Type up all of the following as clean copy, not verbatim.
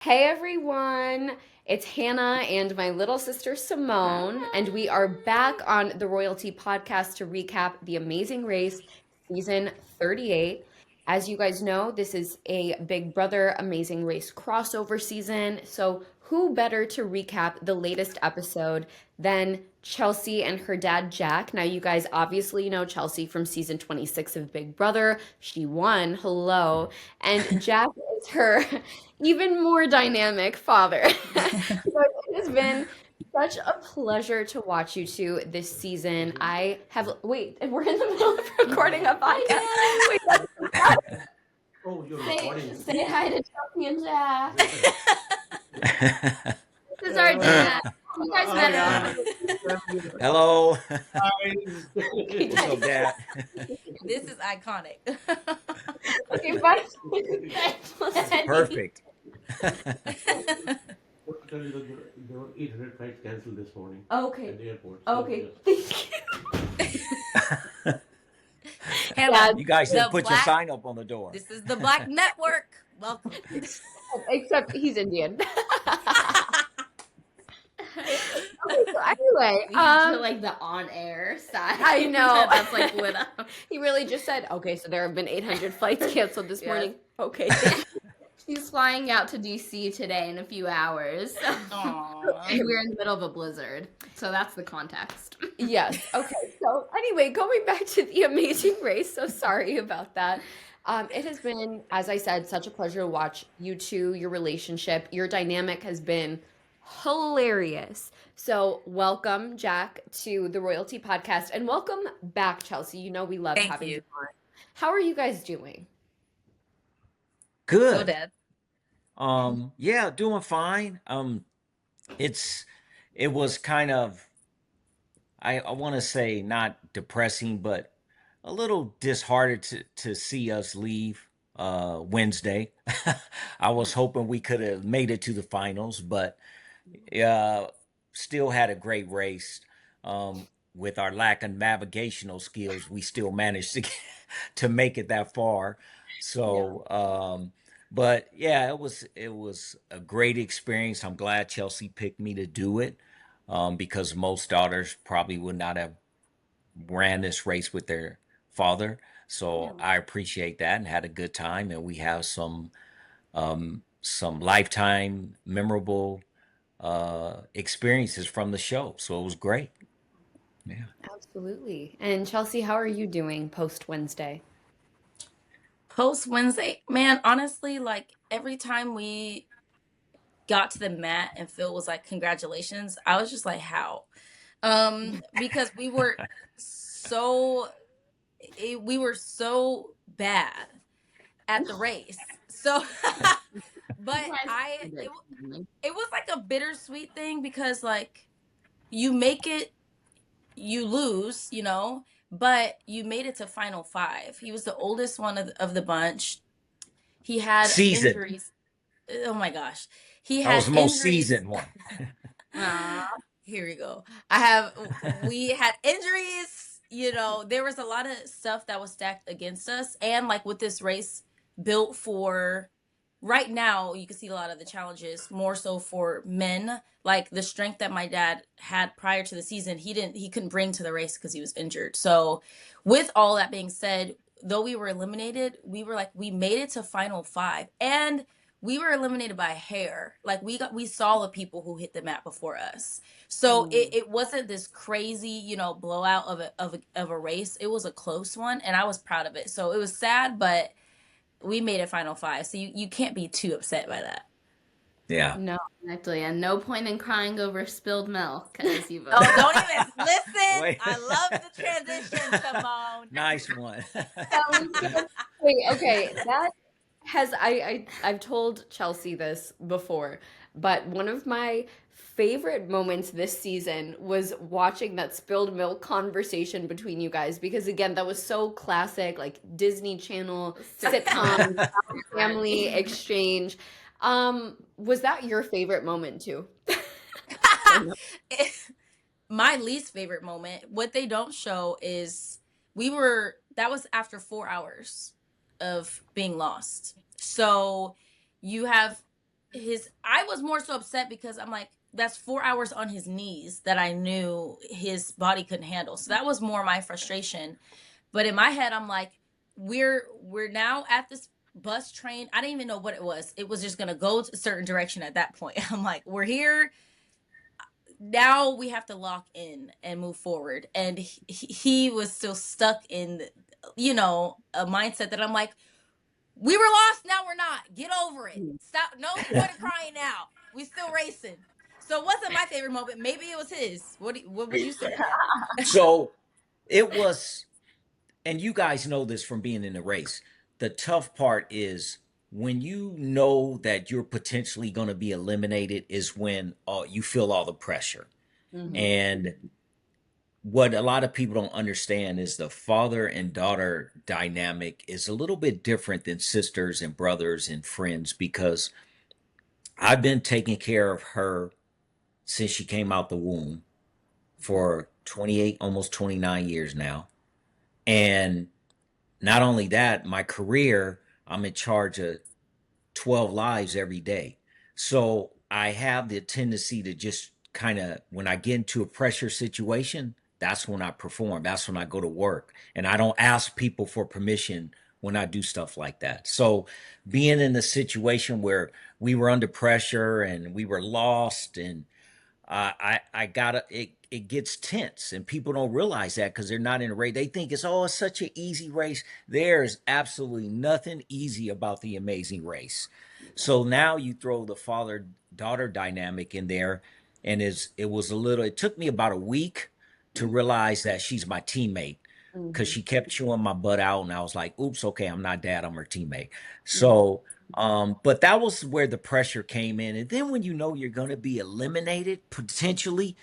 Hey everyone, it's Hannah and my little sister Simone, and we are back on the Royalty Podcast to recap The Amazing Race season 38. As you guys know, this is a Big Brother Amazing Race crossover season, so who better to recap the latest episode than Chelsie and her dad Jack? Now, you guys obviously know Chelsie from season 26 of Big Brother. She won, hello, and Jack is her even more dynamic father. So it has been such a pleasure to watch you two this season. I have, wait, we're in the middle of recording a podcast. Wait, Oh, you're say, recording. say hi to Chelsea and Jack. This is our Uh, dad. You guys met yeah. him. Hello. Guys. What's up, Dad? This is iconic. Okay, bye. Perfect. What to tell you that there were 800 flights canceled this morning Okay. at the airport. Okay. Yes. Thank you. Hannah, Dad, You guys didn't the put your black. sign up on the door. This is the Black Network. Welcome. except he's Indian. Okay, so anyway, To like the on-air side. I know. That's like lit up. He really just said, okay, so there have been 800 flights canceled this Yes. morning. Okay. She's flying out to DC today in a few hours. Aw. And we're in the middle of a blizzard. So that's the context. Yes. Okay. So anyway, going back to The Amazing Race. So sorry about that. It has been, as I said, such a pleasure to watch you two, your relationship. Your dynamic has been hilarious. So welcome, Jack, to the Royalty Podcast, and welcome back, Chelsea. You know we love Thank having you. you on. How are you guys doing? Go, Good. Dad. Yeah, doing fine. It was kind of I want to say not depressing, but a little disheartened to see us leave Wednesday. I was hoping we could have made it to the finals, but uh still had a great race. With our lack of navigational skills, we still managed to to make it that far. Yeah. So, but yeah, it was a great experience. I'm glad Chelsea picked me to do it, because most daughters probably would not have ran this race with their father. Yeah. So I appreciate that and had a good time. And we have some lifetime memorable experiences from the show. So it was great. Yeah. Absolutely. And Chelsea, how are you doing post Wednesday? Post Wednesday, man, honestly, like every time we got to the mat and Phil was like, congratulations, I was just like, how? Because so we were so bad at the race. So but You guys I did it, it. it was like a bittersweet thing because like you make it, you lose, but you made it to final five. He was the oldest one of the bunch. He had Seasoned. injuries. Oh my gosh. He I was had the most injuries. seasoned one. Aw. Here we go. We had injuries, there was a lot of stuff that was stacked against us. And like with this race built for right now, you can see a lot of the challenges more so for men. Like the strength that my dad had prior to the season, he couldn't bring to the race because he was injured. So with all that being said, though we were eliminated, we made it to final five. And we were eliminated by a hair. Like we saw the people who hit the mat before us. So it wasn't this crazy, blowout of a race. It was a close one, and I was proud of it. So it was sad, but we made it final five. So you can't be too upset by that. Yeah. No. Exactly. And no point in crying over spilled milk because you've Oh, don't even listen. Wait. I love the transition, Simone. Nice one. Wait, okay. That has I've told Chelsea this before, but one of my favorite moments this season was watching that spilled milk conversation between you guys because again, that was so classic, like Disney Channel sitcom family exchange. Was that your favorite moment too? My least favorite moment, what they don't show is that was after 4 hours of being lost. So you have I was more so upset because I'm like, that's 4 hours on his knees that I knew his body couldn't handle. So that was more my frustration. But in my head, I'm like, we're now at this bus train. I didn't even know what it was. It was just gonna go a certain direction at that point. I'm like, we're here. Now we have to lock in and move forward. And he was still stuck in, a mindset that I'm like, we were lost, now we're not. Get over it. Stop. No point of crying now. We still racing. So it wasn't my favorite moment. Maybe it was his. What would you say, Dan? So it was, and you guys know this from being in the race. The tough part is when you know that you're potentially going to be eliminated is when you feel all the pressure. Mhm. And what a lot of people don't understand is the father and daughter dynamic is a little bit different than sisters and brothers and friends, because I've been taking care of her since she came out the womb for 28, almost 29 years now. And not only that, my career, I'm in charge of 12 lives every day. So I have the tendency to just kind of, when I get into a pressure situation, that's when I perform. That's when I go to work. And I don't ask people for permission when I do stuff like that. So being in a situation where we were under pressure and we were lost, and I gotta it gets tense, and people don't realize that because they're not in a race. They think it's such an easy race. There's absolutely nothing easy about the Amazing Race. So now you throw the father daughter dynamic in there, and it was a little. It took me about a week to realize that she's my teammate, because Mhm. she kept chewing my butt out, and I was like, oops, okay, I'm not dad, I'm her teammate. Mhm. So but that was where the pressure came in. And then when you know you're gonna be eliminated potentially,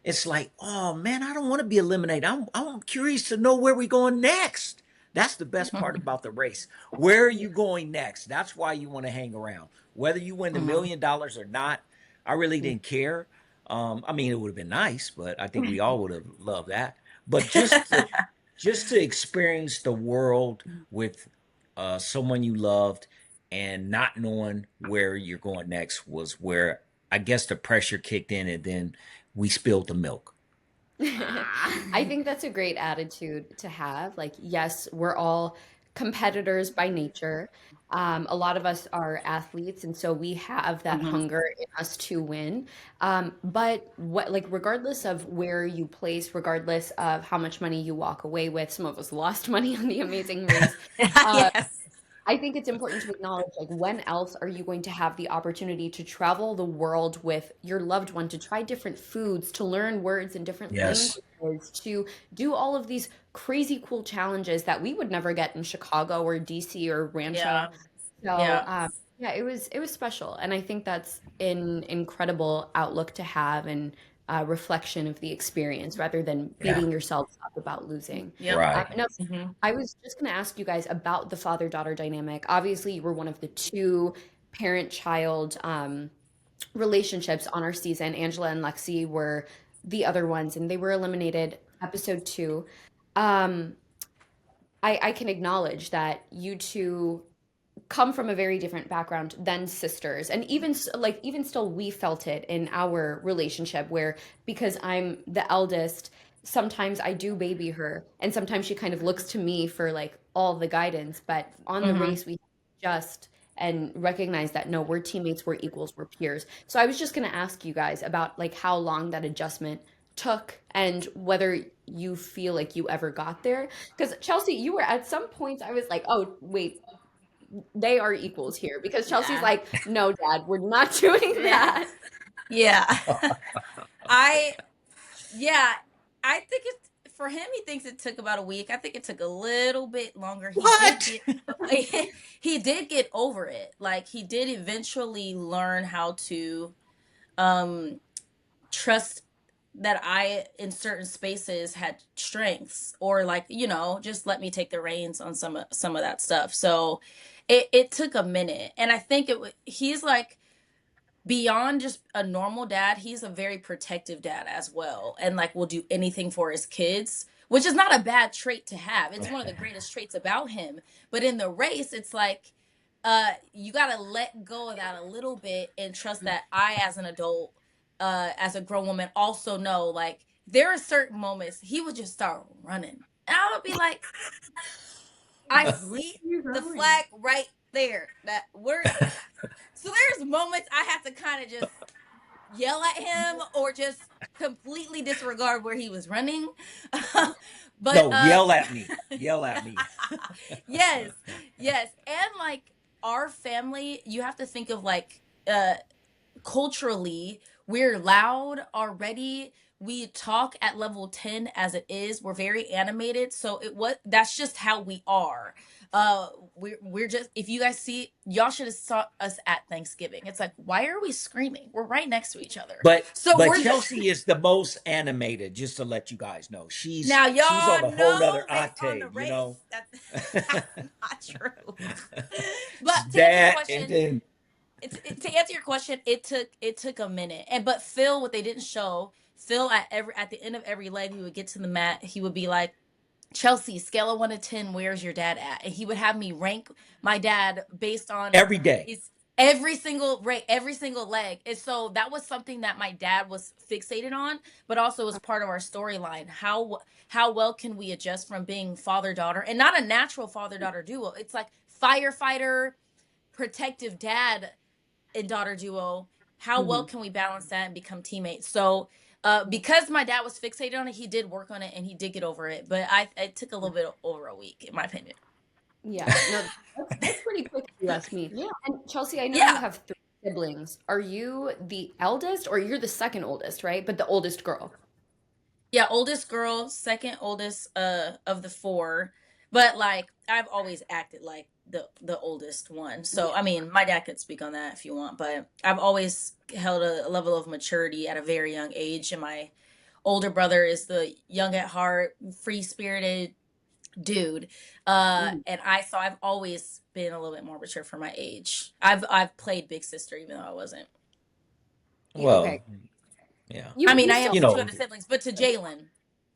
it's like, oh man, I don't want to be eliminated. I'm curious to know where we're going next. That's the best part about the race. Where are you going next? That's why you want to hang around. Whether you win the Mhm. $1 million or not, I really didn't care. I mean, it would have been nice, but I think we all would have loved that. But just to experience the world with someone you loved and not knowing where you're going next was where I guess the pressure kicked in, and then we spilled the milk. I think that's a great attitude to have. Like, yes, we're all competitors by nature. A lot of us are athletes, and so we have that Mhm. hunger in us to win. But what, like, regardless of where you place, regardless of how much money you walk away with, some of us lost money on the Amazing Race. uh, Yes. I think it's important to acknowledge, like, when else are you going to have the opportunity to travel the world with your loved one, to try different foods, to learn words in different Yes. languages, to do all of these crazy cool challenges that we would never get in Chicago or DC or Rancho. Yeah. So, Yeah. yeah, it was special, and I think that's an incredible outlook to have, and reflection of the experience rather than Yeah. beating yourselves up about losing. Yep. Right. No, Mhm. I was just going to ask you guys about the father-daughter dynamic. Obviously, you were one of the two parent-child relationships on our season. Angela and Lexi were the other ones, and they were eliminated episode 2. Um, I can acknowledge that you two come from a very different background than sisters, and even still we felt it in our relationship, where because I'm the eldest, sometimes I do baby her, and sometimes she kind of looks to me for like all the guidance, but on the Mhm. race we just and recognize that no, we're teammates, we're equals, we're peers. So I was just going to ask you guys about like how long that adjustment took, and whether you feel like you ever got there, because Chelsea, you were at some points, I was like, oh wait, they are equals here, because Chelsea's Yeah. like, no, Dad, we're not doing Yeah. that. Yeah. I yeah, I think it's for him. He thinks it took about a week. I think it took a little bit longer. He did What? get he did get over it. Like he did eventually learn how to um trust that I in certain spaces had strengths, or like, just let me take the reins on some of that stuff. So it took a minute, and I think he's like beyond just a normal dad. He's a very protective dad as well, and like will do anything for his kids, which is not a bad trait to have. It's one of the greatest traits about him. But in the race, it's like you gotta let go of that a little bit and trust that I, as an adult, as a grown woman, also know like there are certain moments he would just start running, and I would be like, I Where are see you the going? flag right there. That we're so there's moments I have to kind of just yell at him or just completely disregard where he was running. but No, yell at me. Yell at me. yes, yes, and like our family, you have to think of like culturally, we're loud already. We talk at level 10 as it is. We're very animated. So that's just how we are. We're just, if you guys see, y'all should have saw us at Thanksgiving. It's like, why are we screaming? We're right next to each other. But So but we're just Chelsea is the most animated, just to let you guys know. now She's on y'all a whole nother know based on the octave, you race know. that's not true. But to answer your That and question, then to answer your question, it took a minute. And but Phil, what they didn't show, Phil at the end of every leg, we would get to the mat. He would be like, Chelsea, scale of 1 to 10, where's your dad at? And he would have me rank my dad based on every day. his every single leg. And so that was something that my dad was fixated on, but also was part of our storyline. How well can we adjust from being father daughter and not a natural father daughter duo? It's like firefighter, protective dad and daughter duo. How well Mhm. can we balance that and become teammates? So because my dad was fixated on it, he did work on it and he did get over it. But it took a little bit over a week, in my opinion. Yeah, no, that's pretty quick if you ask me. Yeah. And Chelsea, I know you Yeah. have three siblings. Are you the eldest or you're the second oldest, right? But the oldest girl. Yeah, oldest girl, second oldest of the four. But like I've always acted like the oldest one. So Yeah. I mean, my dad could speak on that if you want, but I've always held a level of maturity at a very young age, and my older brother is the young at heart, free spirited dude. Mhm. And I've always been a little bit more mature for my age. I've played big sister even though I wasn't. Yeah, okay. Well, yeah. I You mean, I am still You to two know, other siblings, but to Jalen,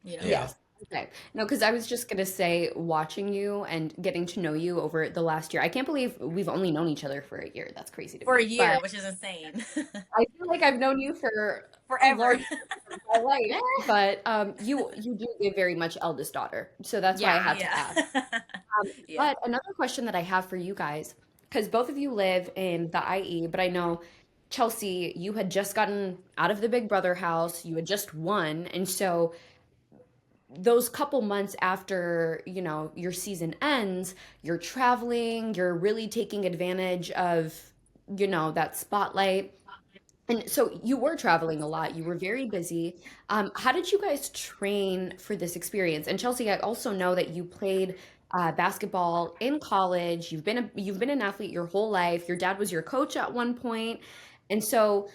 you know. yeah. yes. Okay. No, because I was just gonna say, watching you and getting to know you over the last year, I can't believe we've only known each other for a year. That's crazy to For a me. year, But which is insane. I feel like I've known you for a Forever. large part of my life. But you do give very much eldest daughter, so that's why I Yeah, had to yeah. ask. Yeah. But another question that I have for you guys, because both of you live in the IE, but I know Chelsea, you had just gotten out of the Big Brother house, you had just won, and so those couple months after, your season ends, you're traveling, you're really taking advantage of, that spotlight. And so you were traveling a lot. You were very busy. How did you guys train for this experience? And Chelsea, I also know that you played basketball in college. You've been an athlete your whole life. Your dad was your coach at one point, and so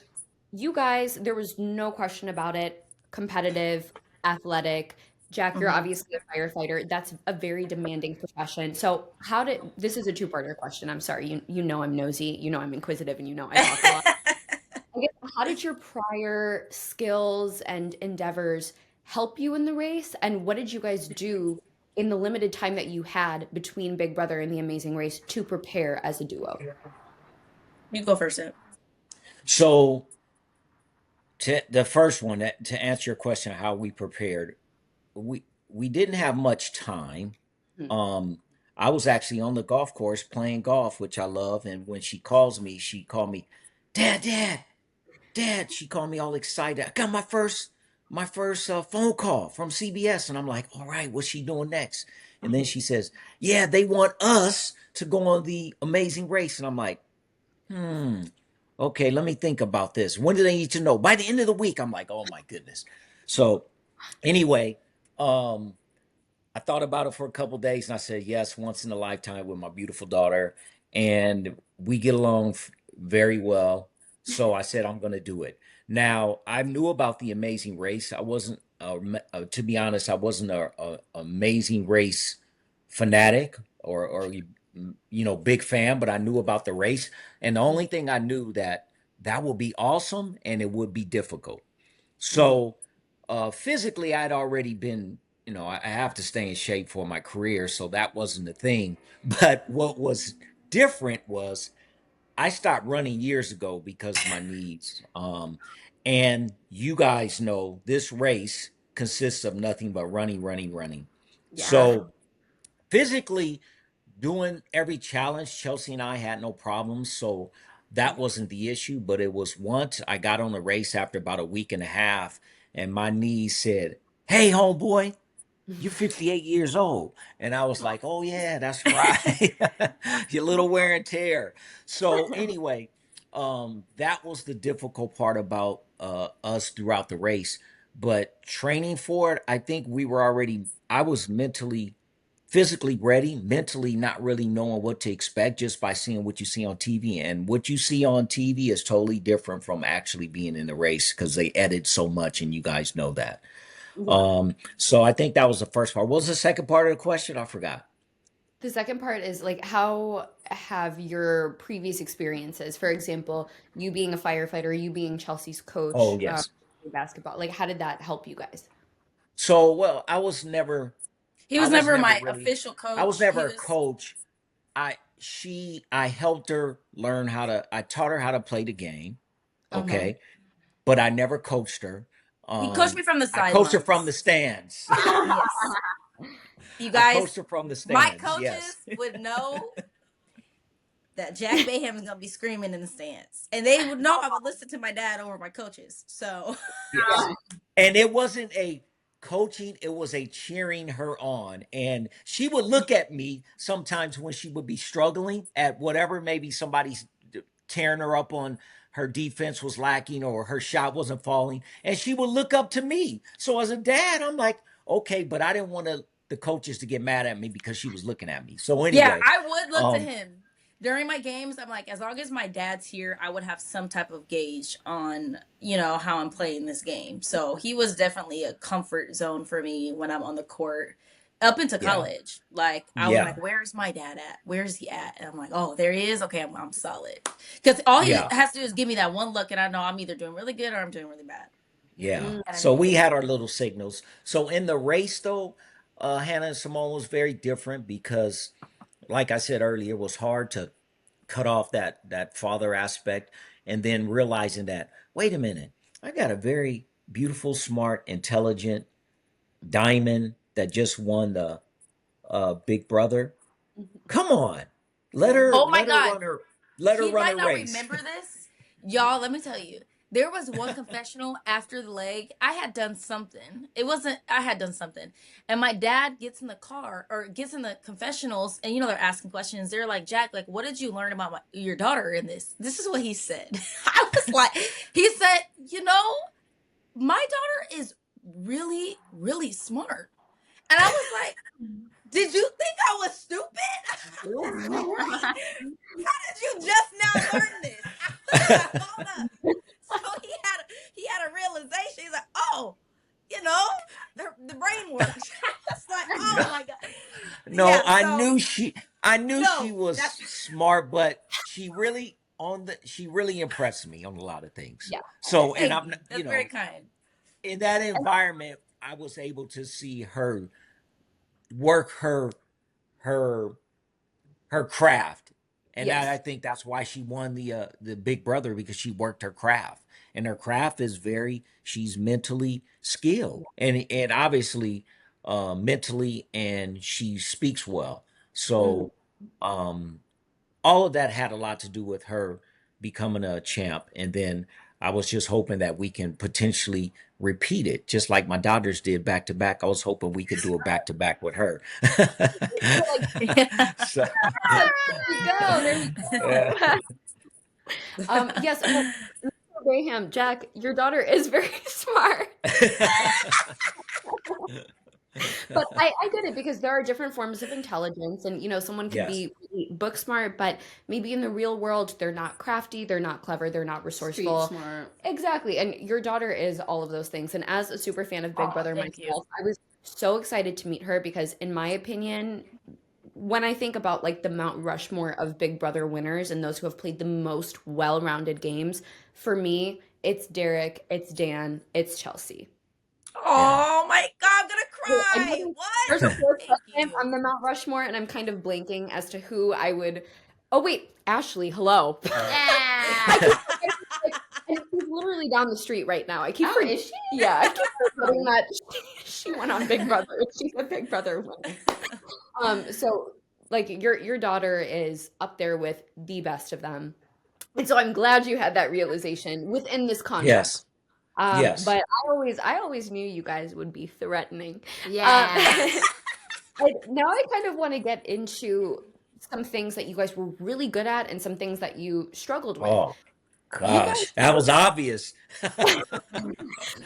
you guys, there was no question about it. Competitive, athletic. Jack, you're Hmm. obviously a firefighter. That's a very demanding profession. So, this is a two-parter question. I'm sorry. You know I'm nosy. You know I'm inquisitive, and you know I talk a lot. I guess, how did your prior skills and endeavors help you in the race? And what did you guys do in the limited time that you had between Big Brother and The Amazing Race to prepare as a duo? You go first, Ed. So the first one, to answer your question, how we prepared, we didn't have much time. Hmm. Um, I was actually on the golf course playing golf, which I love. And when she calls me, she called me, Dad, Dad, Dad. She called me all excited. I got my first phone call from CBS, and I'm like, all right, what's she doing next? And then she says, yeah, they want us to go on the Amazing Race, and I'm like, hmm. Okay, let me think about this. When do they need to know? By the end of the week. I'm like, oh my goodness. So anyway, um, I thought about it for a couple days and I said, yes, once in a lifetime with my beautiful daughter. And we get along very well. So I said, I'm going to do it. Now, I knew about the Amazing Race. I wasn't, to be honest, I wasn't a Amazing Race fanatic or big fan, but I knew about the race. And the only thing I knew that would be awesome and it would be difficult. Mhm. So physically, I'd already been, I have to stay in shape for my career, so that wasn't the thing. But what was different was I stopped running years ago because of my needs. And you guys know this race consists of nothing but running, running, running. Yeah. So physically doing every challenge, Chelsea and I had no problems. So that wasn't the issue. But it was once I got on the race after about a week and a half, and my knees said, "Hey, homeboy, you're 58 years old." And I was like, "Oh yeah, that's right." Your little wear and tear. So anyway, that was the difficult part about us throughout the race. But training for it, I think I was mentally, physically ready, mentally not really knowing what to expect just by seeing what you see on TV. And what you see on TV is totally different from actually being in the race because they edit so much, and you guys know that. Yeah. So I think that was the first part. What was the second part of the question? I forgot. The second part is like, how have your previous experiences, for example, you being a firefighter, you being Chelsea's Oh, coach, yes. in basketball, like how did that help you guys? So, well, He I was was never never my really, official I was coach. He never a was coach. I helped her learn I taught her how to play the game. Okay. Okay. But I never coached her. he coached me from the I coached her from sidelines. the stands. Yes. You I guys, coached her from the my stands. Yes. coaches would know that Jack Baham is gonna be screaming in the stands, and they would know I would listen to my dad over my coaches. So Yes. And it wasn't a coaching, it was a cheering her on. And she would look at me sometimes when she would be struggling at whatever, maybe somebody's tearing her up on her defense was lacking or her shot wasn't falling. And she would look up to me. So as a dad, I'm like, okay, but I didn't want the coaches to get mad at me because she was looking at me. So yeah, anyway, I would look to um, him during my games. I'm like, as long as my dad's here, I would have some type of gauge on how I'm playing this game. So he was definitely a comfort zone for me when I'm on the court. Up into yeah, college, like I was yeah, like, "Where's my dad at? Where's he at?" And I'm like, "Oh, there he is. Okay, I'm solid." Because all he yeah. has to do is give me that one look, and I know I'm either doing really good or I'm doing really bad. Yeah. Mm, And I So need to we get had it. our little signals. So in the race though, Hannah and Simone was very different because like I said earlier, it was hard to cut off that father aspect and then realizing that, wait a minute, I got a very beautiful, smart, intelligent diamond that just won the Big Brother. Come on. Let yeah. her Oh my let her God. run her let her He run might her not race. remember this. Y'all, let me tell you. There was one confessional after the leg. I had done something. It wasn't, I had done something. And my dad gets in the car or gets in the confessionals, and they're asking questions. They're like, Jack, like, what did you learn about your daughter in this? This is what he said. I was like, he said, my daughter is really, really smart. And I was like, did you think I was stupid? I was like, wait, how did you just now learn this? I was like, hold up. So he had a realization. He's like, oh, you know, the brain works. I was like, oh my God. No, Yeah, so I knew she no, was that's smart, but she really impressed me on a lot of things. Yeah. So, and thank I'm you. not- That's very kind. in that environment, I was able to see her work her her craft. And Yes. I think that's why she won the Big Brother because she worked her craft. And her craft is she's mentally skilled and obviously mentally, and she speaks well. Mhm. So um all of that had a lot to do with her becoming a champ. And then I was just hoping that we can potentially repeat it, just like my daughters did back to back. I was hoping we could do it back to back with her. Like, So, there we go. There we yeah. go. Yes. Well, Graham, Jack, your daughter is very smart. But I get it because there are different forms of intelligence, and someone could Yes. be really book smart, but maybe in the real world they're not crafty, they're not clever, they're not Street resourceful. smart. Exactly. And your daughter is all of those things. And as a super fan of Big Oh, Brother thank you. myself, I was so excited to meet her because, in my opinion, when I think about like the Mount Rushmore of Big Brother winners and those who have played the most well-rounded games, for me, it's Derek, it's Dan, it's Chelsea. Yeah. Oh my God, I'm gonna Wait, I know cry. there's What? a fourth Thank person you. on the Mount Rushmore, and I'm kind of blanking as to who I would Oh wait, Ashley, hello. I Yeah. keep forgetting, like, and she's literally down the street right now. I keep Oh, forgetting. is she? Yeah, I keep forgetting that she went on Big Brother. She's a Big Brother winner. So like your daughter is up there with the best of them. And so I'm glad you had that realization within this context. Yes. Yes. But I always knew you guys would be threatening. Yeah. Now I kind of want to get into some things that you guys were really good at and some things that you struggled with. Oh You guys gosh, that was obvious.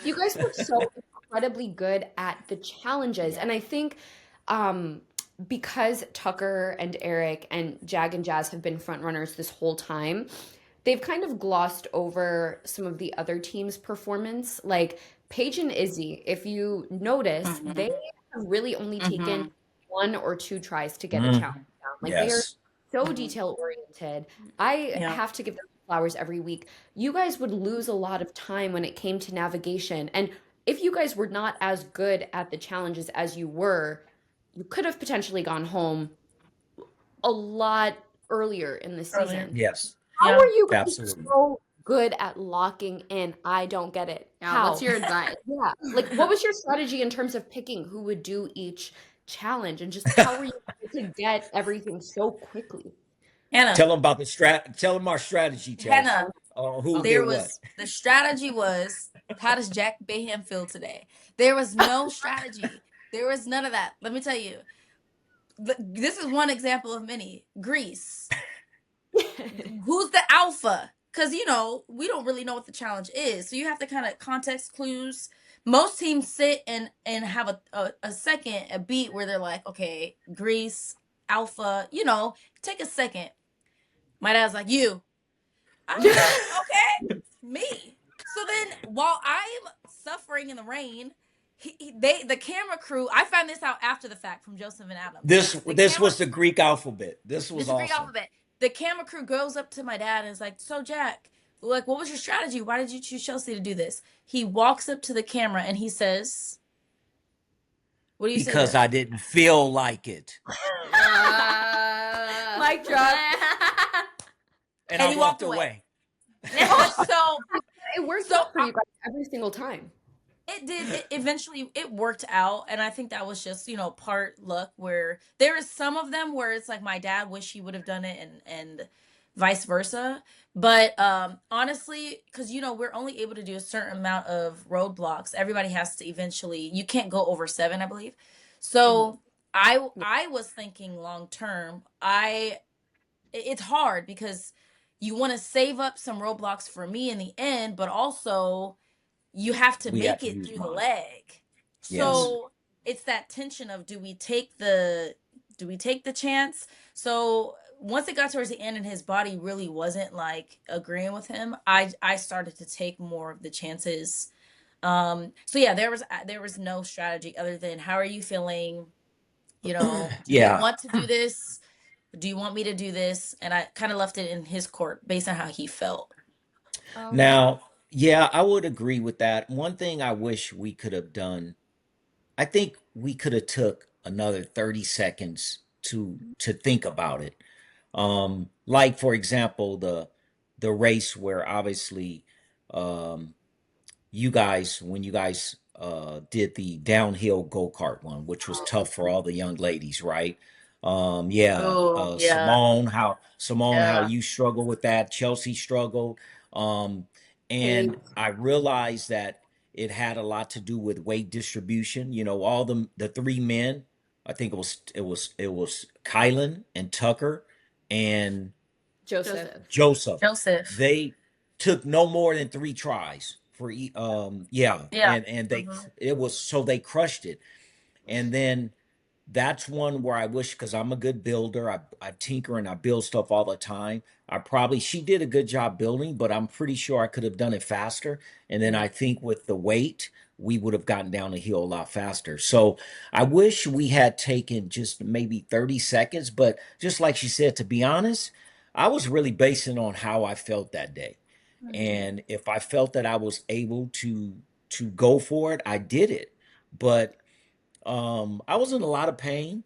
You guys were so incredibly good at the challenges. Yeah. And I think um, because Tucker and Eric and Jag and Jazz have been front runners this whole time, they've kind of glossed over some of the other teams' performance. Like Paige and Izzy, if you notice, they have really only taken one or two tries to get a challenge Mhm. down. Like they are Yes. so detail oriented. I Yeah. have to give them flowers every week. You guys would lose a lot of time when it came to navigation. And if you guys were not as good at the challenges as you were, you could have potentially gone home a lot earlier in the Earlier. season. Yes. How Yeah. are you guys Absolutely. so good at locking in? I don't get it. Yeah, what's How? your advice? Yeah. Like, what was your strategy in terms of picking who would do each challenge? And just how were you able to get everything so quickly? Hannah, Tell them about the Tell them our strategy, Chelsea. Hannah, Who there did what? was the strategy was how does Jack Baham feel today? There was no strategy. There was none of that. Let me tell you. This is one example of many. Greece. Who's the alpha? Because we don't really know what the challenge is, so you have to kind of context clues. Most teams sit and have a beat where they're like, okay, Greece, alpha, take a second. My dad's like, you. I'm like, okay, me. So then while I'm suffering in the rain, the camera crew, I found this out after the fact from Joseph and Adam. This The this camera was the Greek alphabet. This was This is Greek awesome. alphabet. The camera crew goes up to my dad and is like, so Jack, like, what was your strategy? Why did you choose Chelsie to do this? He walks up to the camera and he says, what do you say? Because I didn't feel like it. Mic drop. And And I he walked walked away. away. So It worked So, out for you guys every single time. it did. Eventually, it worked out, and I think that was just part luck. Where there is some of them where it's like my dad wish he would have done it, and vice versa. But honestly, because we're only able to do a certain amount of roadblocks. Everybody has to eventually. You can't go over 7, I believe. So I was thinking long term. It's hard because you want to save up some roadblocks for me in the end, but also you have to We have make to it use through the mine. leg. Yes. So it's that tension of do we take the chance? So once it got towards the end and his body really wasn't like agreeing with him, I started to take more of the chances. So yeah, there was no strategy other than how are you feeling? Do you Yeah. want to do this? Do you want me to do this? And I kind of left it in his court based on how he felt. Now, yeah, I would agree with that. One thing I wish we could have done, I think we could have took another 30 seconds to think about it. Like for example, the race where obviously um when you guys did the downhill go-kart one, which was tough for all the young ladies, right? Yeah, Oh, yeah. Simone, how Yeah. you struggle with that, Chelsea struggled. Um, and Paige. I realized that it had a lot to do with weight distribution. All the three men, I think it was Kylan and Tucker and Joseph. Joseph. Joseph. They took no more than 3 tries for yeah, Yeah. and they crushed it. And then that's one where I wish, because I'm a good builder, I tinker and I build stuff all the time. She did a good job building, but I'm pretty sure I could have done it faster. And then I think with the weight, we would have gotten down the hill a lot faster. So I wish we had taken just maybe 30 seconds, but just like she said, to be honest, I was really basing on how I felt that day. And if I felt that I was able to go for it, I did it. But I was in a lot of pain.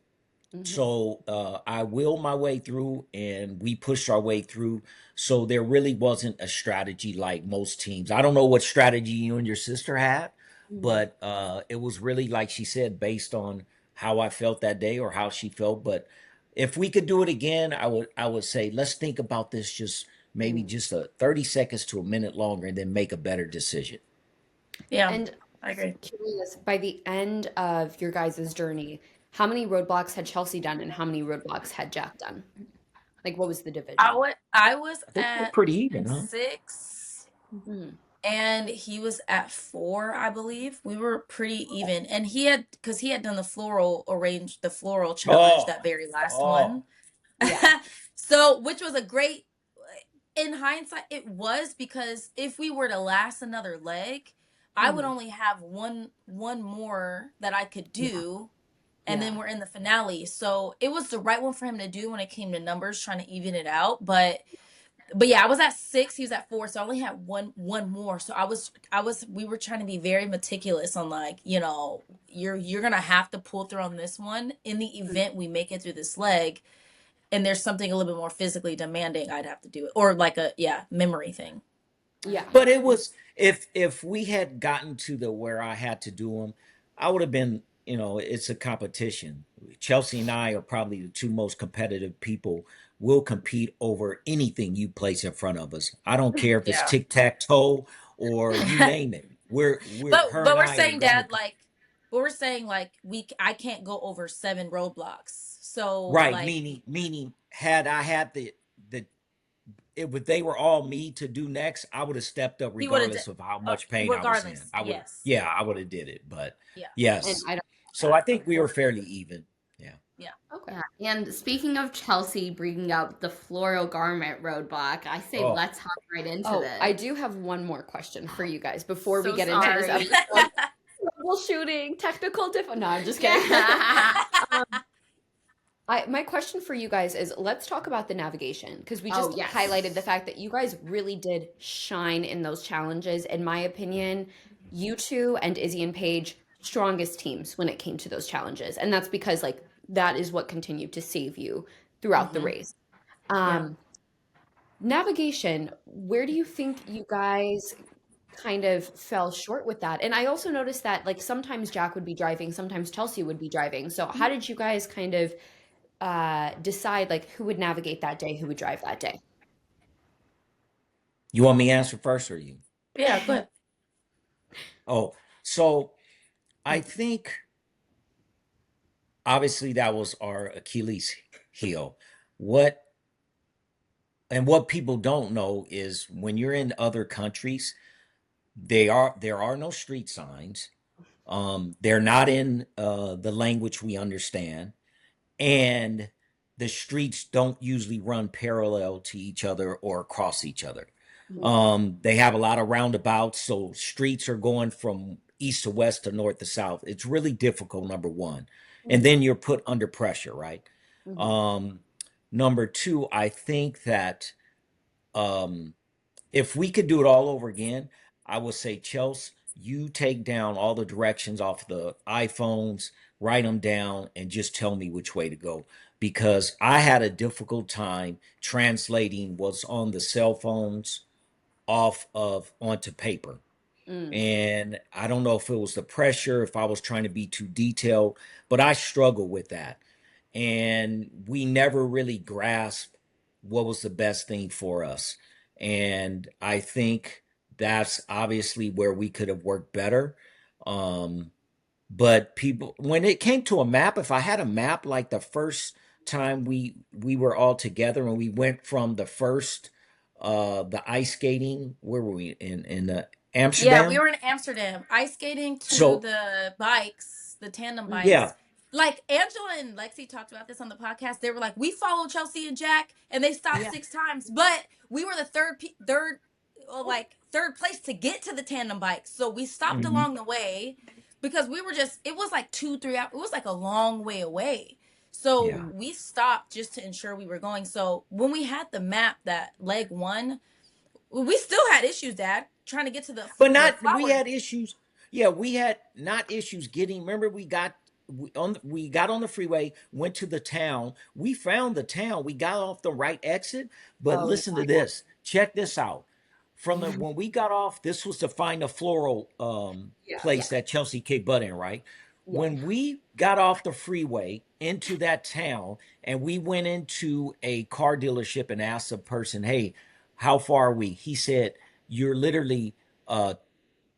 Mhm. So I willed my way through, and we pushed our way through. So there really wasn't a strategy like most teams. I don't know what strategy you and your sister had, Mhm. but it was really, like she said, based on how I felt that day or how she felt. But if we could do it again, I would say let's think about this just maybe Mm. just a 30 seconds to a minute longer, and then make a better decision. Yeah, And I agree. curious, by the end of your guys' journey, how many roadblocks had Chelsea done and how many roadblocks had Jack done? Like, what was the division? I was I think we're at pretty even, huh? 6 Mhm. and he was at 4, I believe. We were pretty even. And because he had done the floral challenge, Oh, that very last oh, one. Yeah. So, which was a great, in hindsight, it was, because if we were to last another leg, I would Mhm. only have one more that I could Yeah. do, and then Yeah. we're in the finale. So it was the right one for him to do when it came to numbers, trying to even it out. But yeah, I was at 6, he was at 4, so I only had one more. So we were trying to be very meticulous on, like, you're gonna have to pull through on this one in the Mm. event we make it through this leg, and there's something a little bit more physically demanding, I'd have to do it, or like a, yeah, memory thing. Yeah. but it was, if we had gotten to the where I had to do them, I would have been, it's a competition. Chelsea and I are probably the two most competitive people. We'll compete over anything you place in front of us. I don't care if it's Yeah. tic-tac-toe or you name it. We're but her but and we're I are saying, going to. Dad, like, but we're saying, like, I can't go over 7 roadblocks. So, Right, like, meaning had I had the it would they were all me to do next, I would have stepped up he would have, regardless of how much pain I was in. regardless. I would have, Yes. yeah, I would have did it. But Yeah. And yes. I don't So I that, think of we were course. fairly even. Yeah. Yeah. Okay. Yeah. And speaking of Chelsea bringing up the floral garment roadblock, I say Oh, let's hop right into Oh, I this. do have one more question for you guys before we So get into this sorry. episode. Troubleshooting, technical No, I'm just kidding. Yeah. My question for you guys is let's talk about the navigation because we Oh, just highlighted the yes. fact that you guys really did shine in those challenges. In my opinion, you two and Izzy and Paige, strongest teams when it came to those challenges. And that's because like that is what continued to save you throughout the Hmm. race. Yeah. Um, Navigation, where do you think you guys kind of fell short with that? And I also noticed that like sometimes Jack would be driving, sometimes Chelsea would be driving. So how did you guys kind of decide like who would navigate that day, who would drive that day? you want me to answer first or you? Yeah, good. Oh, so I think obviously that was our Achilles heel. What what people don't know is when you're in other countries, there are no street signs. They're not in the language we understand, and the streets don't usually run parallel to each other or across each other. Mhm. They have a lot of roundabouts, so streets are going from east to west to north to south. It's really difficult, number one. And Mhm. then you're put under pressure, right? Mhm. Um, Number two, I think that um, if we could do it all over again, I would say, Chelsea, you take down all the directions off the iPhones, write them down, and just tell me which way to go. Because I had a difficult time translating what's on the cell phones off of onto paper. Mm. And I don't know if it was the pressure, if I was trying to be too detailed, but I struggle with that. And we never really grasped what was the best thing for us. And I think that's obviously where we could have worked better. Um, but people, when it came to a map, if I had a map like the first time we were all together and we went from the first the ice skating, where were we in Yeah, we Amsterdam? were in Amsterdam ice skating to So the bikes, the tandem Mhm. yeah, bikes. Like, Angela and Lexi talked about this on the podcast. They were like, we followed Chelsea and Jack, and they stopped Yeah. 6 times, but we were the third place to get to the tandem bikes. So we stopped mhm, along the way because it was like 2-3 hours. It was like a long way away. So yeah. Mhm. we stopped just to ensure we were going. So when we had the map, that leg one, we still had issues, Dad, trying to get to But the not we flower. had issues. Yeah, we had not issues getting. Remember, we got we got on the freeway, went to the town. We found the town. We got off the right exit. But Oh, listen to this. Check this out. From the when we got off, this was to find a floral yeah, place that Chelsea kicked butt in, right? yeah. When we got off the freeway into that town and we went into a car dealership and asked a person, "Hey, how far are we?" He said, "You're literally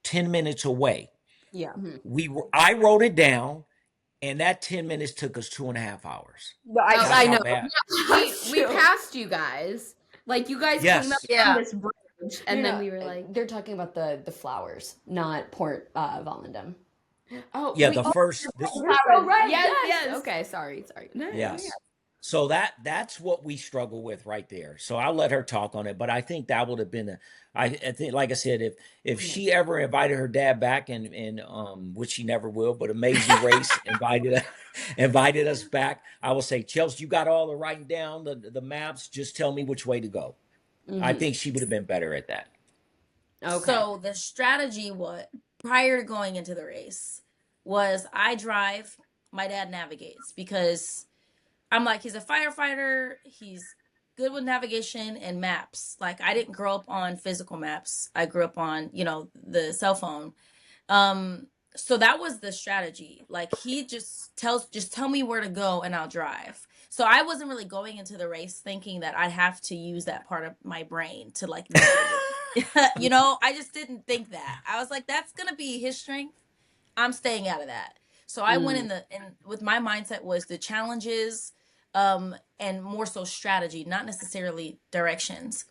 10 minutes away." Yeah. I wrote it down, and that 10 minutes took us 2.5 hours. No, Oh, That's I how know. bad. we passed you guys. Like you guys came up Yes. Yeah. on this bridge, and then we were like, they're talking about the flowers, not Port Volendam. oh, Yeah, we, the first this oh, right. yes. Okay, sorry. No, yes. So that's what we struggle with right there. So I'll let her talk on it, but I think that would have been I think, like I said, if she ever invited her dad back, and which she never will, but Amazing Race invited us back, I will say, Chelsea, you got all the writing down, the maps, just tell me which way to go. I think she would have been better at that. Okay. So the strategy, what prior to going into the race, was I drive, my dad navigates, because I'm like, he's a firefighter, he's good with navigation and maps. Like, I didn't grow up on physical maps. I grew up on, the cell phone. So that was the strategy. Like, he just tell me where to go and I'll drive. So I wasn't really going into the race thinking that I'd have to use that part of my brain to like navigate. I just didn't think that. I was like, that's gonna be his strength. I'm staying out of that. So I went in with my mindset was the challenges, and more so strategy, not necessarily directions.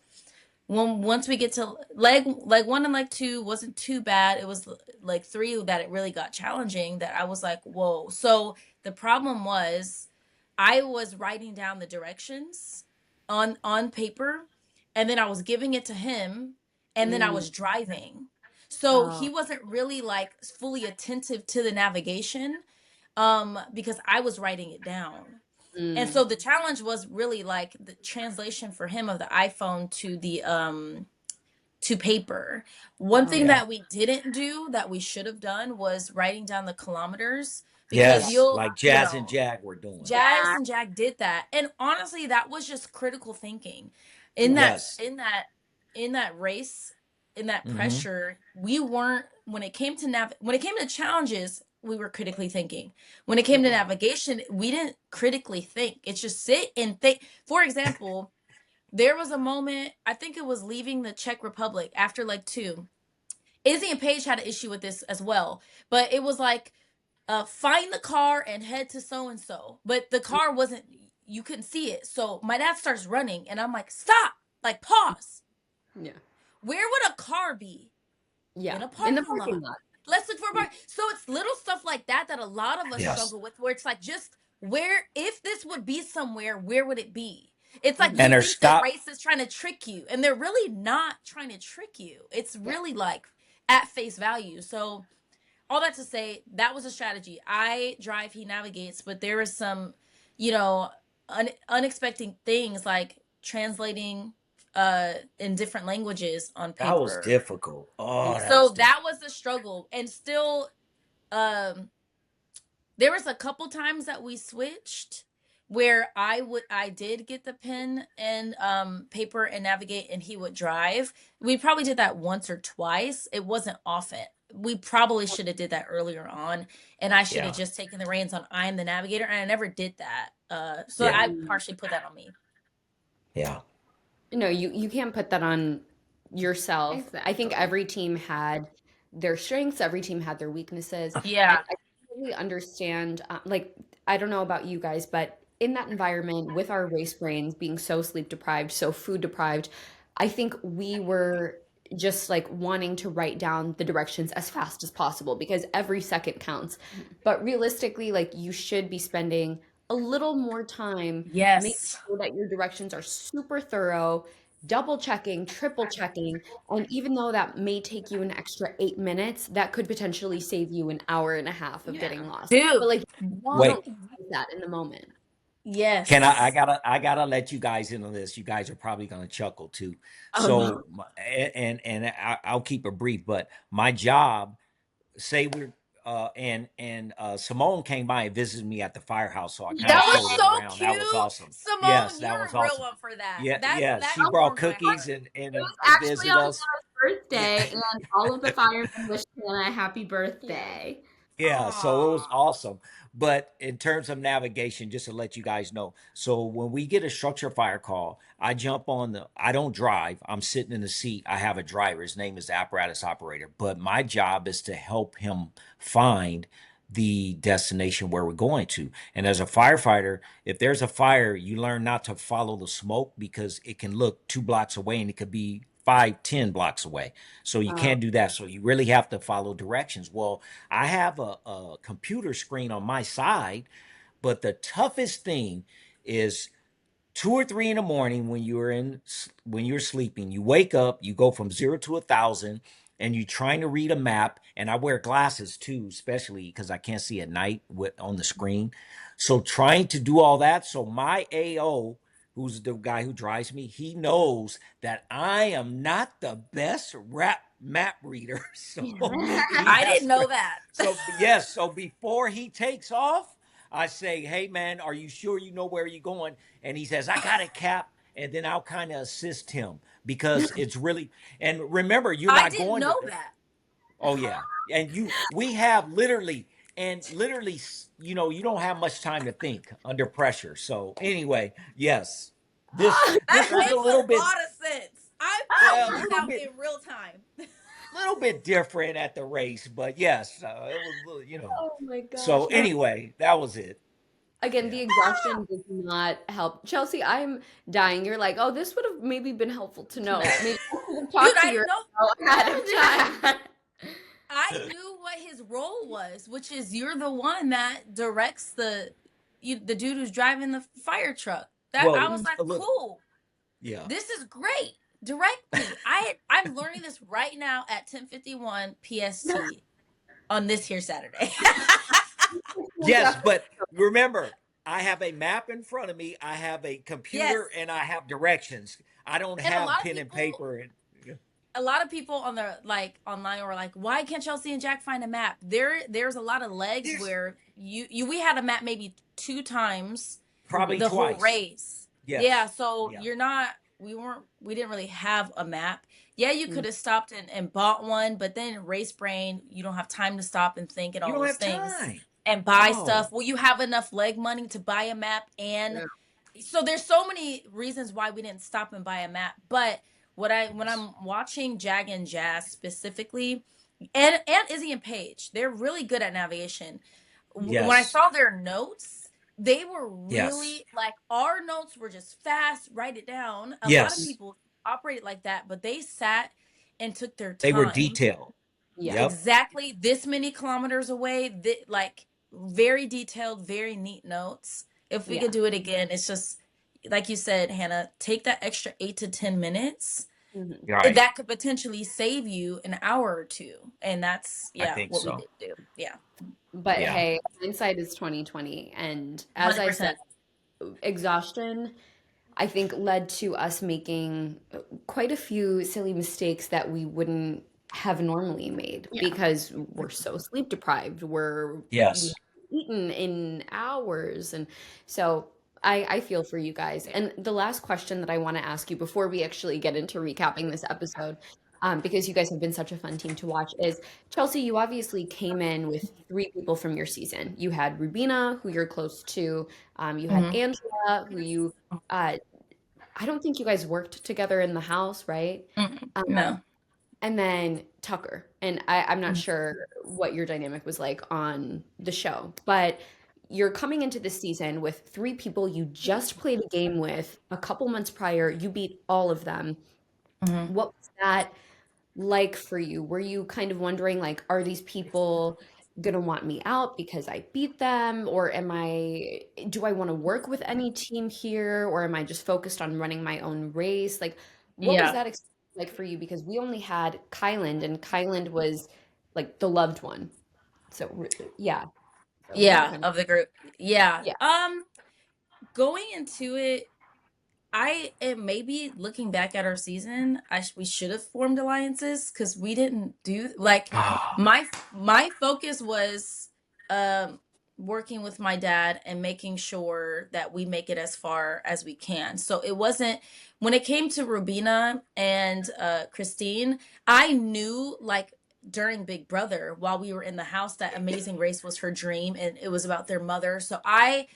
Once we get to leg 1 and leg 2 wasn't too bad. It was leg 3 that it really got challenging, that I was like, whoa. So the problem was I was writing down the directions on paper, and then I was giving it to him, and then I was driving. So he wasn't really like fully attentive to the navigation, because I was writing it down. And so the challenge was really like the translation for him of the iPhone to paper. One thing Yeah. that we didn't do that we should have done was writing down the kilometers, because Yes, you'll, like Jazz and Jag were doing. Jazz and Jack did that. And honestly, that was just critical thinking. In that Yes. in that race, in that Mhm. pressure, we weren't, when it came to challenges, we were critically thinking. When it came to navigation, we didn't critically think. It's just sit and think. For example, there was a moment, I think it was leaving the Czech Republic after leg 2. Izzy and Paige had an issue with this as well, but it was like, find the car and head to so and so. But the car wasn't, you couldn't see it. So my dad starts running, and I'm like, stop, like pause. Yeah. Where would a car be? Yeah. In a In the parking parking lot. lot. Let's look for a park. So it's little stuff like that a lot of us Yes. struggle with, where it's like, just where, if this would be somewhere, where would it be? It's like you And they're think the stop. race is trying to trick you, and they're really not trying to trick you. It's really like at face value. So all that to say, that was a strategy. I drive, he navigates, but there is some, unexpected things like translating in different languages on paper. That was difficult. Oh, So that was the struggle. And still, there was a couple times that we switched where I did get the pen and paper and navigate, and he would drive. We probably did that once or twice. It wasn't often. We probably should have did that earlier on, and I should have just taken the reins on I'm the navigator, and I never did that. So Yeah. I partially put that on me. Yeah. No, you can't put that on yourself. Exactly. I think every team had their strengths, every team had their weaknesses. Yeah. I really understand, like, I don't know about you guys, but in that environment with our race brains being so sleep deprived, so food deprived, I think we were just like wanting to write down the directions as fast as possible because every second counts. But realistically, like, you should be spending a little more time making Yes. sure that your directions are super thorough, double checking, triple checking. And even though that may take you an extra 8 minutes, that could potentially save you an hour and a half of getting lost. Dude. But like, Wait. don't do that in the moment. Yes. Can I gotta let you guys in on this. You guys are probably gonna chuckle too. Oh, So no. I'll keep it brief, but my job, say we're and Simone came by and visited me at the firehouse, so I kind That of was showed so her around. That was cute. awesome. Simone, Yes, you're that was a real awesome. one for that. Yeah, That yeah. that She brought warms my cookies heart. It was and actually visit on us. Hannah's Yeah. birthday, and all of the firemen wished Hannah a happy birthday. Yeah, so it was Aw. awesome. But in terms of navigation, just to let you guys know, so when we get a structure fire call, I don't drive. I'm sitting in the seat. I have a driver. His name is the apparatus operator. But my job is to help him find the destination where we're going to. And as a firefighter, if there's a fire, you learn not to follow the smoke because it can look 2 blocks away and it could be 5, 10 blocks away. So you Oh, can't do that. So you really have to follow directions. Well, I have a computer screen on my side, but the toughest thing is 2 or 3 in the morning when you're sleeping. You wake up, you go from 0 to 1,000, and you're trying to read a map. And I wear glasses too, especially because I can't see at night on the screen. So trying to do all that. So my AO, who's the guy who drives me, he knows that I am not the best rap map reader. So he I has didn't know that. so yes, so before he takes off, I say, "Hey man, are you sure you know where you're going?" And he says, "I got it, Cap." And then I'll kind of assist him because it's really. And remember, you're I not didn't going to. know that. Oh yeah, and we have literally, you don't have much time to think under pressure. So anyway, yes, this That this was a makes little a bit, lot of sense. I well, found this out in real time. little bit different at the race, but yes, it was, oh my gosh. So anyway, that was it. Again, Yeah. the exhaustion does not help. Chelsea, I'm dying. You're like, oh, this would have maybe been helpful to know. Maybe I should have Dude, talked to I you didn't know. ahead of time. I knew what his role was, which is you're the one that directs the dude who's driving the fire truck. That I Well, was like, a little, cool. yeah. This is great. Direct me. I'm learning this right now at 10:51 PST on this here Saturday. Yes, but remember, I have a map in front of me. I have a Yes. computer, and I have directions. I don't And a have lot of pen and people paper. And a lot of people on the like online were like, why can't Chelsea and Jack find a map? There's a lot of legs there's where we had a map maybe 2 times probably the whole twice. race. Yeah, Yes. so Yeah. we didn't really have a map. Yeah, you Mhm. could have stopped and bought one, but then race brain, you don't have time to stop and think and You all don't those have things time. and buy No. stuff. Will you have enough leg money to buy a map? And Yeah. so there's so many reasons why we didn't stop and buy a map. But when Yes. I'm watching Jag and Jazz specifically, and Izzy and Paige, they're really good at navigation. When I Yes. saw their notes, they were Yes. really like our notes were just fast, write it down. A lot of Yes. people operate like that, but they sat and took their They were time. detailed. Yeah. Yep. Exactly this many kilometers away, like very detailed, very neat notes. If we Yeah. could do it again, it's just like you said, Hannah, take that extra 8 to 10 minutes. Mhm. Right. That could potentially save you an hour or two. And that's, I yeah, think what we so. did do. Yeah. But Yeah. hey, hindsight is 2020. And as I said, 100%. exhaustion, I think, led to us making quite a few silly mistakes that we wouldn't have normally made Yeah. because we're so sleep deprived. We Yes. haven't eaten in hours, and so I feel for you guys. And the last question that I want to ask you before we actually get into recapping this episode, because you guys have been such a fun team to watch, is Chelsea. You obviously came in with three people from your season. You had Rubina, who you're close to. You had Hmm. Angela, who you uh, I don't think you guys worked together in the house, right? Um, No. and then Tucker. And I'm not sure what your dynamic was like on the show, but you're coming into this season with three people you just played a game with a couple months prior. You beat all of them. Hmm. What was that like for you? Were you kind of wondering, like, are these people gonna want me out because I beat them? Or do I want to work with any team here? Or am I just focused on running my own race? Like, what was Yeah. that experience like for you? Because we only had Kyland, and Kyland was like the loved one. So, yeah. So, what Yeah. kind of, Of the group. Yeah. yeah. Going into it, I it maybe looking back at our season, we should have formed alliances because we didn't do like Ah, my focus was um working with my dad and making sure that we make it as far as we can. So it wasn't when it came to Rubina and Christine, I knew like during Big Brother while we were in the house that Amazing Race was her dream and it was about their mother. So I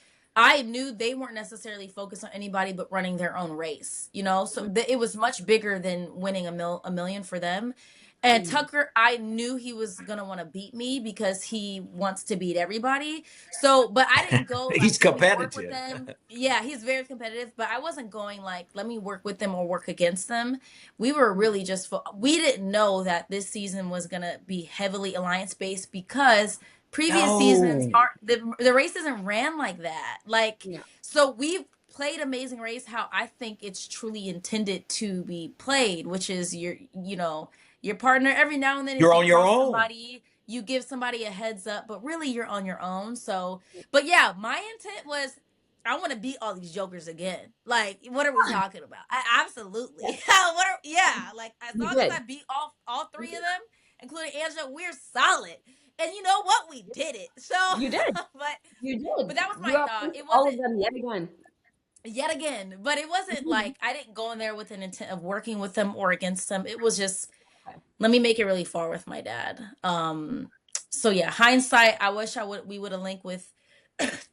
knew they weren't necessarily focused on anybody but running their own race, you know? So it was much bigger than winning a million for them. And Mhm. Tucker, I knew he was going to want to beat me because he wants to beat everybody. So, but I didn't go like, he's let me work with competitive. them. Yeah, he's very competitive, but I wasn't going like, let me work with them or work against them. We were really just, we didn't know that this season was going to be heavily alliance based because previous seasons No. aren't the race isn't ran like that. Like Yeah. so we've played Amazing Race how I think it's truly intended to be played, which is your partner every now and then if You're you on your cross own. somebody, you give somebody a heads up, but really you're on your own. So, but yeah, my intent was I want to beat all these jokers again. Like, what are we talking about? Absolutely. Yeah. Yeah. Like, as You long as I did. beat all three of them, including Angela, we're solid. And you know what? We did it. So, You did. but You did. but that was You my thought. outpaced It all of wasn't them yet again. yet again, but it wasn't Mhm. like I didn't go in there with an intent of working with them or against them. It was just let me make it really far with my dad. So yeah, hindsight, I wish we would have linked with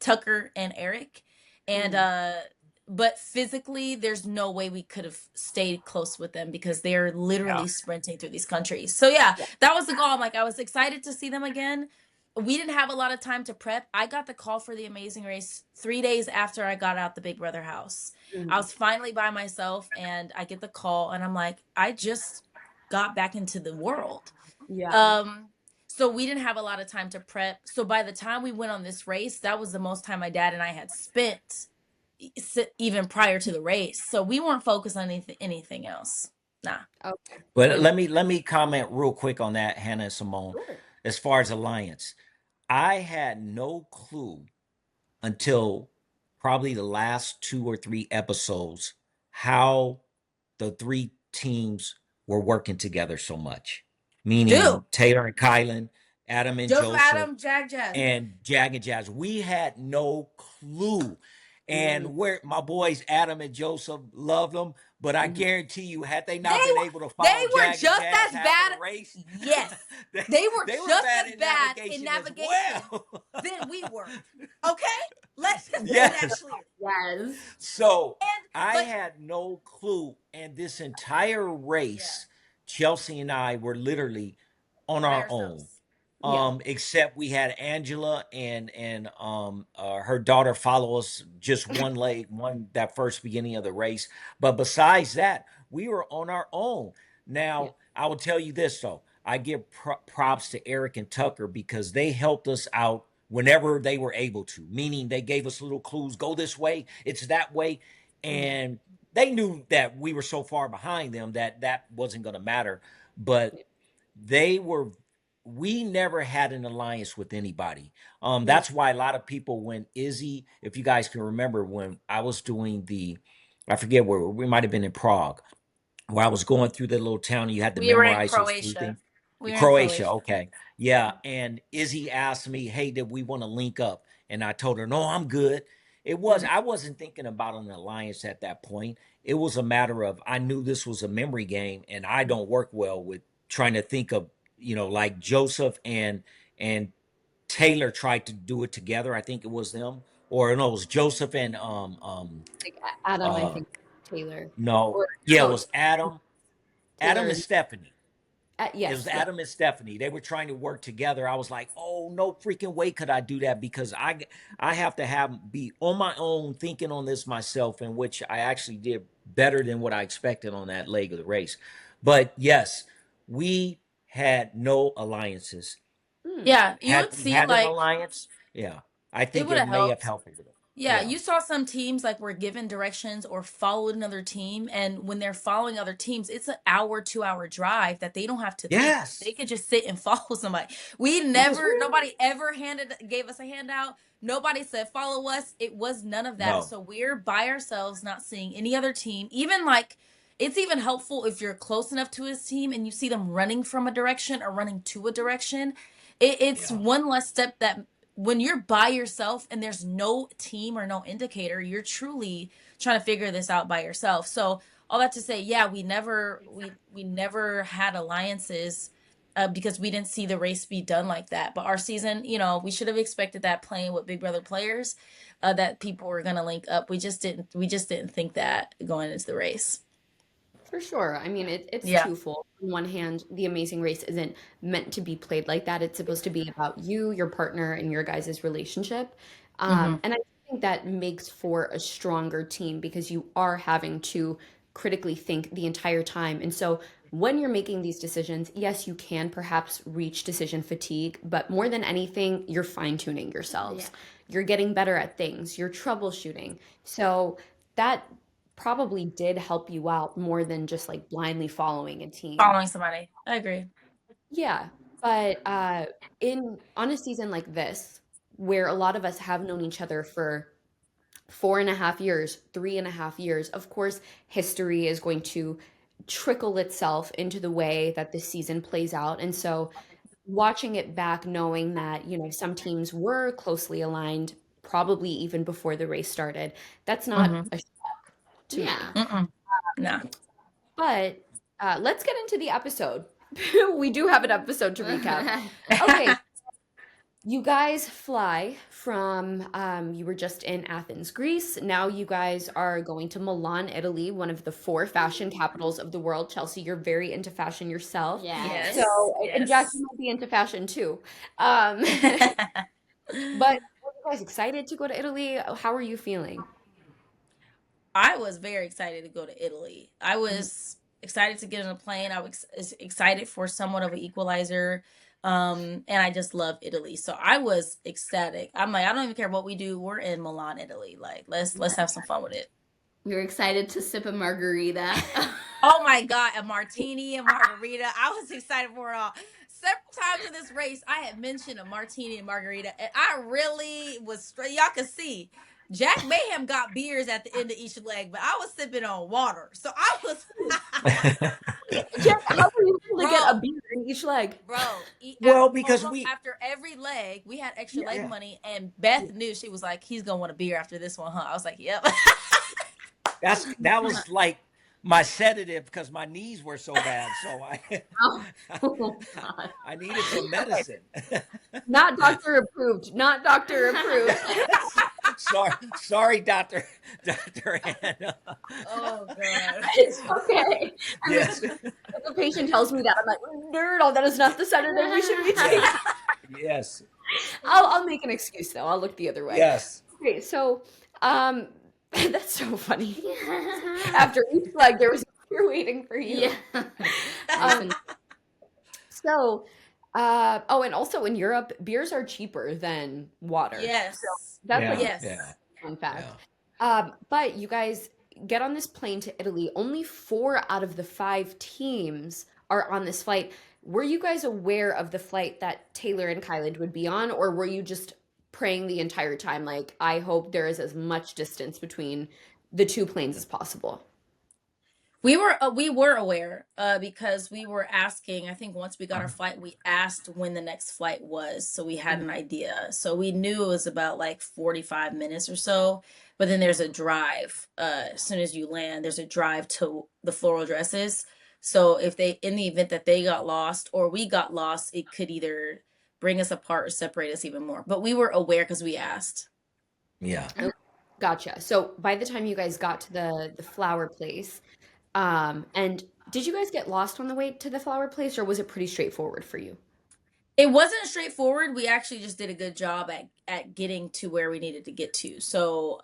Tucker and Eric. And Mhm. but physically there's no way we could have stayed close with them because they're Yeah. literally sprinting through these countries. So yeah, Yeah. that was the goal. I'm like I was excited to see them again. We didn't have a lot of time to prep. I got the call for the Amazing Race 3 days after I got out the Big Brother house. I Mhm. was finally by myself and I get the call and I'm like, I just got back into the world. Yeah. Um, so we didn't have a lot of time to prep. So by the time we went on this race, that was the most time my dad and I had spent even prior to the race. So we weren't focused on anything else. Nah. Okay. But So let me comment real quick on that, Hannah and Simone. sure. As far as alliance, I had no clue until probably the last 2 or 3 episodes how the three teams were working together so much. Dude, Meaning Taylor and Kylan, Adam and Joseph Joseph, Adam, Jag Jag. and Jag and Jazz. We had no clue. Mhm. And where my boys Adam and Joseph loved them, but I Mhm. guarantee you, had they They not been were able to they follow were Jag and just Jazz as half of bad. the race, Yes. they, They were they were just bad as in bad in navigation as navigation well. than we were. Okay? Let's just make that Yes. clear. Yes. So And I but had no clue. And this entire yeah, race, Chelsea and I were literally on by our own. ourselves. Yeah. Except we had Angela and her daughter follow us just one leg, one that first beginning of the race. But besides that, we were on our own. Yeah. Now, I will tell you this though. I give props to Eric and Tucker because they helped us out whenever they were able to, meaning they gave us little clues, go this way, it's that way. Mhm. And they knew that we were so far behind them that that wasn't going to matter. But Yeah. they were, we never had an alliance with anybody. Mhm. That's why a lot of people, when Izzy, if you guys can remember, when I was doing the, I forget where we might have been in Prague, where I was going through the little town and you had to We were in memorize those three Croatia. things. We were in Croatia, Croatia. okay. Yeah. And Izzy asked me, hey, did we want to link up? And I told her, no, I'm good. Mhm. I wasn't thinking about an alliance at that point. It was a matter of, I knew this was a memory game and I don't work well with trying to think of, like Joseph and Taylor tried to do it together. I think it was them. Or no, it was Joseph and Like Adam, I uh think Taylor, no, or yeah, it no, was Adam Taylor. and Stephanie. It was Yes. Yeah. Adam and Stephanie. They were trying to work together. I was like, "Oh, no freaking way could I do that because I have to have be on my own thinking on this myself, in which I actually did better than what I expected on that leg of the race." But yes, we had no alliances. Mm. Yeah, you Had would we see had an like alliance, yeah, I it think would it have may have helped. helped. Yeah, Yeah. you saw some teams like were given directions or followed another team, and when they're following other teams, it's an hour, 2 hour drive that they don't have to think. They Yes. could just sit and follow somebody. Nobody ever gave us a handout. Nobody said follow us. It was none of that. No. So we're by ourselves, not seeing any other team. Even like it's even helpful if you're close enough to his team and you see them running from a direction or running to a direction. It's Yeah. one less step that when you're by yourself and there's no team or no indicator, you're truly trying to figure this out by yourself. So all that to say, yeah, we never had alliances because we didn't see the race be done like that. But our season, we should have expected that playing with Big Brother players, that people were gonna link up. We just didn't. We just didn't think that going into the race. For sure. I mean, it's Yeah. twofold. On one hand, The Amazing Race isn't meant to be played like that. It's supposed to be about you, your partner, and your guys' relationship. Hmm. And I think that makes for a stronger team because you are having to critically think the entire time. And so when you're making these decisions, yes, you can perhaps reach decision fatigue, but more than anything, you're fine-tuning Yeah. yourselves. You're getting better at things, you're troubleshooting. So that probably did help you out more than just like blindly following a team. Following somebody, I agree. Yeah, but in on a season like this, where a lot of us have known each other for 4.5 years, 3.5 years, of course, history is going to trickle itself into the way that this season plays out. And so watching it back, knowing that, some teams were closely aligned, probably even before the race started, that's not Hmm. a shock to me. Yeah. Mm-mm. Nah. But let's get into the episode. We do have an episode to recap. Okay, you guys fly from, you were just in Athens, Greece. Now you guys are going to Milan, Italy, one of the four fashion capitals of the world. Chelsea, you're very into fashion yourself. Yes. So, and Jack, Yes. you might be into fashion too. Um, but were you guys excited to go to Italy? How are you feeling? I was very excited to go to Italy. I was excited to get on a plane. I was excited for somewhat of an equalizer. And I just love Italy. So I was ecstatic. I'm like, I don't even care what we do. We're in Milan, Italy. Like, let's have some fun with it. We were excited to sip a margarita. Oh my God, a martini and margarita. I was excited for it all. Several times in this race, I had mentioned a martini and margarita, and I really was straight. Y'all can see Jack Mayhem got beers at the end of each leg, but I was sipping on water. So I was, Jeff, how were you able to get a bro, beer in each leg? Well, because almost we after every leg, we had extra yeah, leg yeah. money, and Beth knew. She was like, he's gonna want a beer after this one, huh? I was like, yep. That was like my sedative because my knees were so bad. So Oh, God. I needed some Okay, medicine. not doctor approved. Not doctor approved. Sorry, Doctor Hannah. Oh God. It's okay. And Yes, if the patient tells me that, I'm like, no, that is not the sedative we should be taking. yes, I'll make an excuse though. I'll look the other way. yes. Okay, so that's so funny. After each leg, there was a beer waiting for you. Yeah. Um, so, oh, and also in Europe, beers are cheaper than water. Yes. That's like Yeah, a Yes. yeah, fun fact. yeah. But you guys get on this plane to Italy. Only 4 out of the 5 teams are on this flight. Were you guys aware of the flight that Taylor and Kylan would be on, or were you just praying the entire time, like, I hope there is as much distance between the two planes as possible? We were aware because we were asking. I think once we got our flight, we asked when the next flight was, so we had an idea. So we knew it was about like 45 minutes or so. But then there's a drive. As soon as you land, there's a drive to the floral dresses. So if they, in the event that they got lost or we got lost, it could either bring us apart or separate us even more. But we were aware because we asked. Yeah. Gotcha. So by the time you guys got to the flower place, and did you guys get lost on the way to the flower place, or was it pretty straightforward for you? It wasn't straightforward. We actually just did a good job at getting to where we needed to get to. So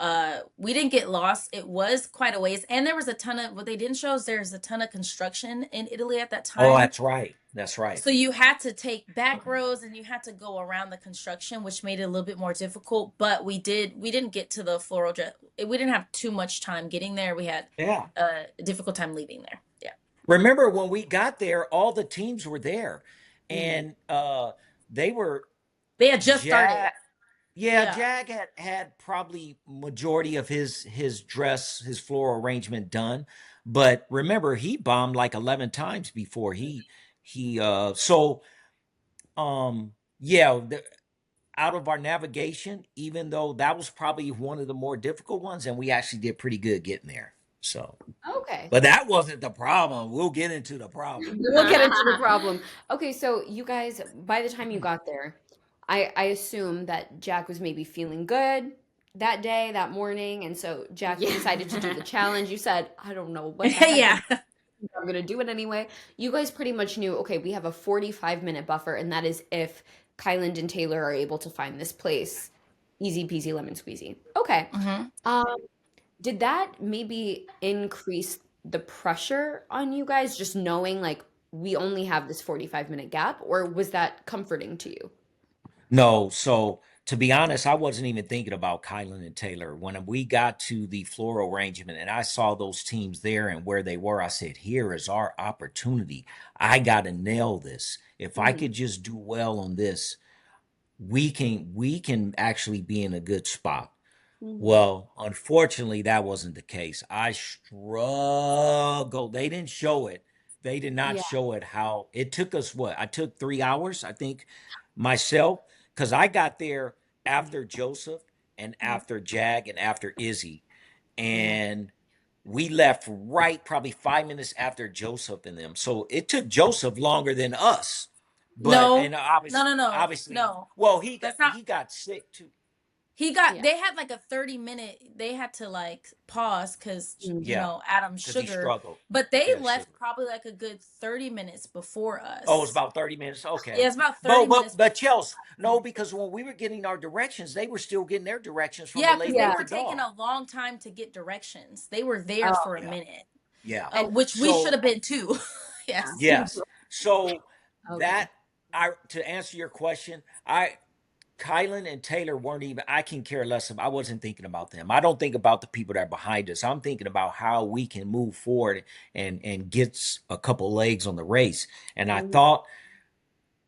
we didn't get lost. It was quite a ways. And there was a ton of, what they didn't show is there's a ton of construction in Italy at that Oh, time. that's right. That's right. So you had to take back roads and you had to go around the construction, which made it a little bit more difficult. But we didn't get to the floral dress. We didn't have too much time getting there. We had Yeah. a difficult time leaving there. Yeah. Remember when we got there, all the teams were there, Mhm. and they were They had just started. Jag. Yeah, Yeah. Jag had probably majority of his dress, his floral arrangement done. But remember, he bombed like 11 times before he so yeah, out of our navigation, even though that was probably one of the more difficult ones, and we actually did pretty good getting there. So, Okay. but that wasn't the problem. We'll get into the problem. We'll get into the problem. Okay, so you guys, by the time you got there, I assume that Jack was maybe feeling good that day, that morning, and so Jack Yeah. decided to do the challenge. You said, I don't know what the heck Yeah. I'm gonna do it anyway. You guys pretty much knew, okay, we have a 45-minute buffer, and that is if Kyland and Taylor are able to find this place. Easy peasy lemon squeezy. Okay. Hmm. Um, did that maybe increase the pressure on you guys just knowing like we only have this 45-minute gap, or was that comforting to you? No, so to be honest, I wasn't even thinking about Kylan and Taylor. When we got to the floral arrangement and I saw those teams there and where they were, I said, here is our opportunity. I got to nail this. If I Mhm. could just do well on this, we can actually be in a good spot. Mhm. Well, unfortunately, that wasn't the case. I struggled. They didn't show it. They did not Yeah. show it how it took us what? I took 3 hours, I think, myself, because I got there after Joseph and Mhm. after Jag and after Izzy. Yeah. And we left right probably 5 minutes after Joseph and them. So it took Joseph longer than us. But No. and No. No. No. obviously, No. well, he got That's not. he got sick too. He got. Yeah. They had like a 30 minute. They had to like pause because Mhm. Yeah, Adam's because he sugar. struggled. But they Yeah, left sugar. probably like a good 30 minutes before Oh, it's us. about 30 minutes. Yeah, Okay. it's about But 30 minutes Chelsea, before. no, because when we were getting our directions, they were still getting their directions from the Yeah, because lady they Yeah. with were the taking dog. a long time to get directions. They were there Oh, for a Yeah. minute, Yeah. and which we should So have been too. yeah. Yes. yes. So Okay. that I to answer your question, I Kylan and Taylor weren't even I can care less I wasn't thinking about them. I don't think about the people that are behind us. I'm thinking about how we can move forward and get a couple legs on the race. And Mhm.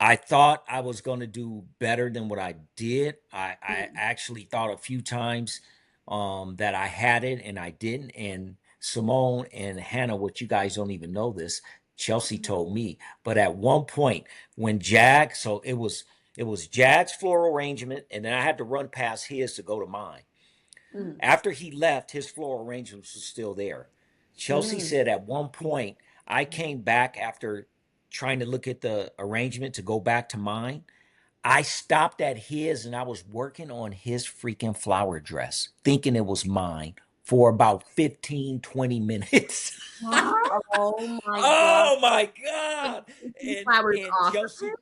I thought I was going to do better than what I did. I Mhm. actually thought a few times that I had it and I didn't. And Simone and Hannah, what you guys don't even know this, Chelsea told me. But at one point, when Jag, so it was Jag's floral arrangement, and then I had to run past his to go to mine. Mhm. After he left, his floral arrangements was still there. Chelsea Mhm. said at one point, I came back after trying to look at the arrangement to go back to mine. I stopped at his and I was working on his freaking flower dress, thinking it was mine for about 15, 20 minutes. Oh my God. Oh my Like God. taking And flowers and off of Chelsea, it?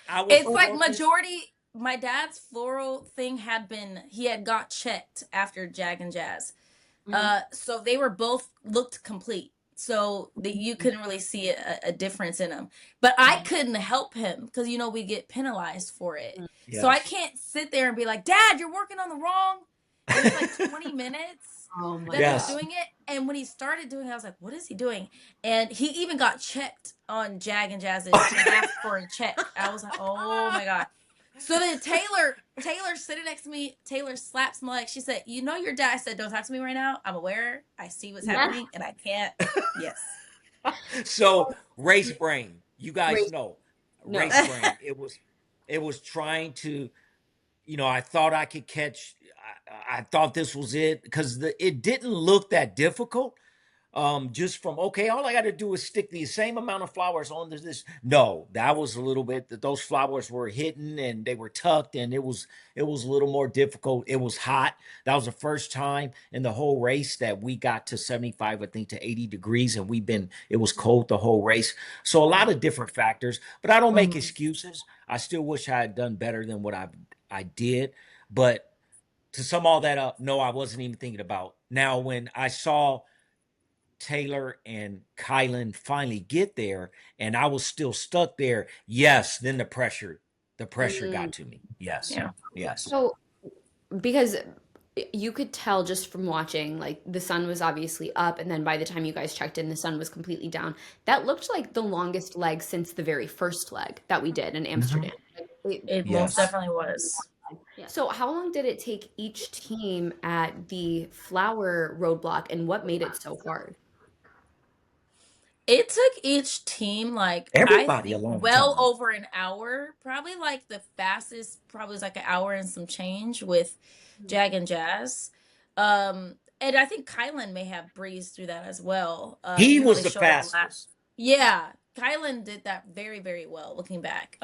I was It's like working. majority. My dad's floral thing had been. He had got checked after Jag and Jazz. Mhm. So they were both looked complete. So that you couldn't really see a difference in them. But I Mhm. couldn't help him because we get penalized for it. So I Yes. can't sit there and be like, Dad, you're working on the wrong. It was like 20 minutes Oh my that he's Yes. God. doing it. And when he started doing it, I was like, what is he doing? And he even got checked on Jag and Jazz's and asked for a check. I was like, oh my God. So then Taylor sitting next to me, Taylor slaps my leg. She said, you know your dad. I said, don't talk to me right now. I'm aware. I see what's Yeah. happening and I can't. Yes. So race brain, you guys Race. know No. race brain. It was trying to, I thought I could catch. I thought this was it because it didn't look that difficult. Just from okay, all I got to do is stick the same amount of flowers on this. No, that was a little bit that those flowers were hidden and they were tucked, and it was a little more difficult. It was hot. That was the first time in the whole race that we got to 75, I think, to 80 degrees, and it was cold the whole race. So a lot of different factors, but I don't make Mhm. excuses. I still wish I had done better than what I did, but to sum all that up, no, I wasn't even thinking about. Now when I saw Taylor and Kylan finally get there, and I was still stuck there, yes, then the pressure Mm. got to me. Yes, Yeah. yes. So, because you could tell just from watching, like the sun was obviously up, and then by the time you guys checked in, the sun was completely down. That looked like the longest leg since the very first leg that we did in Mhm. Amsterdam. It most Yes. definitely was. Yeah. So, how long did it take each team at the flower roadblock, and what made it so hard? It took each team like I Everybody a think long well time. over an hour. Probably like the fastest probably was like an hour and some change with Jag and Jazz. And I think Kylan may have breezed through that as well. He Even though was they the showed up last. fastest. Yeah, Kylan did that very, very well looking back.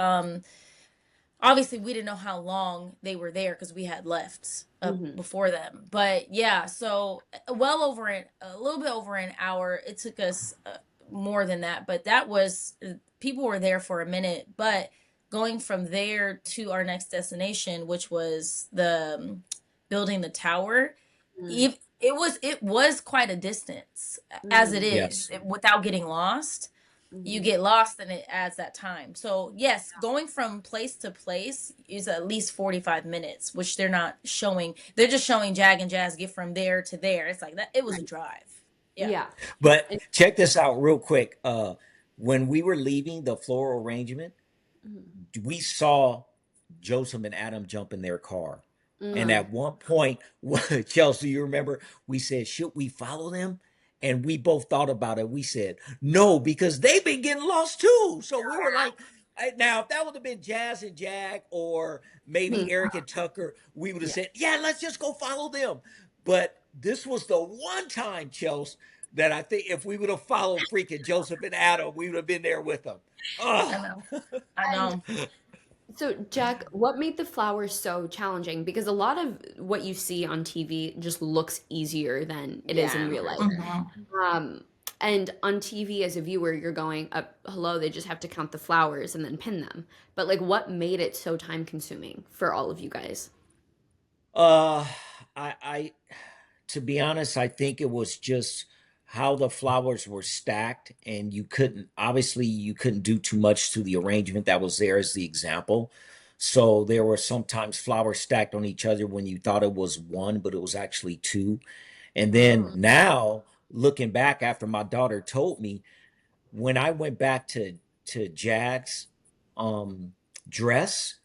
Obviously we didn't know how long they were there because we had left Hmm. before them, but yeah, so well over a little bit over an hour. It took us more than that, but that was people were there for a minute. But going from there to our next destination, which was the building the tower, it was quite a distance as it Hmm. is Yes. without getting lost. You Hmm. get lost and it adds that time. So yes, going from place to place is at least 45 minutes, which they're not showing. They're just showing Jag and Jazz get from there to there. It's like that it was a Right. drive. Yeah. Yeah. But And, check this out real quick. When we were leaving the floral arrangement, mhm. we saw Joseph and Adam jump in their car. And Mhm. at one point, Chelsea, you remember, we said, should we follow them? And we both thought about it. We said, no, because they've been getting lost too. So we were like, now, if that would have been Jazz and Jack or maybe Mhm. Eric and Tucker, we would have Yeah. said, yeah, let's just go follow them. But this was the one time, Chelsea, that I think if we would have followed freaking Joseph and Adam, we would have been there with them. I Oh, know. I And know. so, Jack, what made the flowers so challenging? Because a lot of what you see on TV just looks easier than it is in Yeah, real for life. sure. Mhm. Um, and on TV, as a viewer, you're going, hello, they just have to count the flowers and then pin them. But like, what made it so time consuming for all of you guys? Uh, I, to be honest, I think it was just how the flowers were stacked, and obviously, you couldn't do too much to the arrangement that was there as the example. So there were sometimes flowers stacked on each other when you thought it was one, but it was actually two. And then Oh. now, looking back after my daughter told me, when I went back to Jack's dress,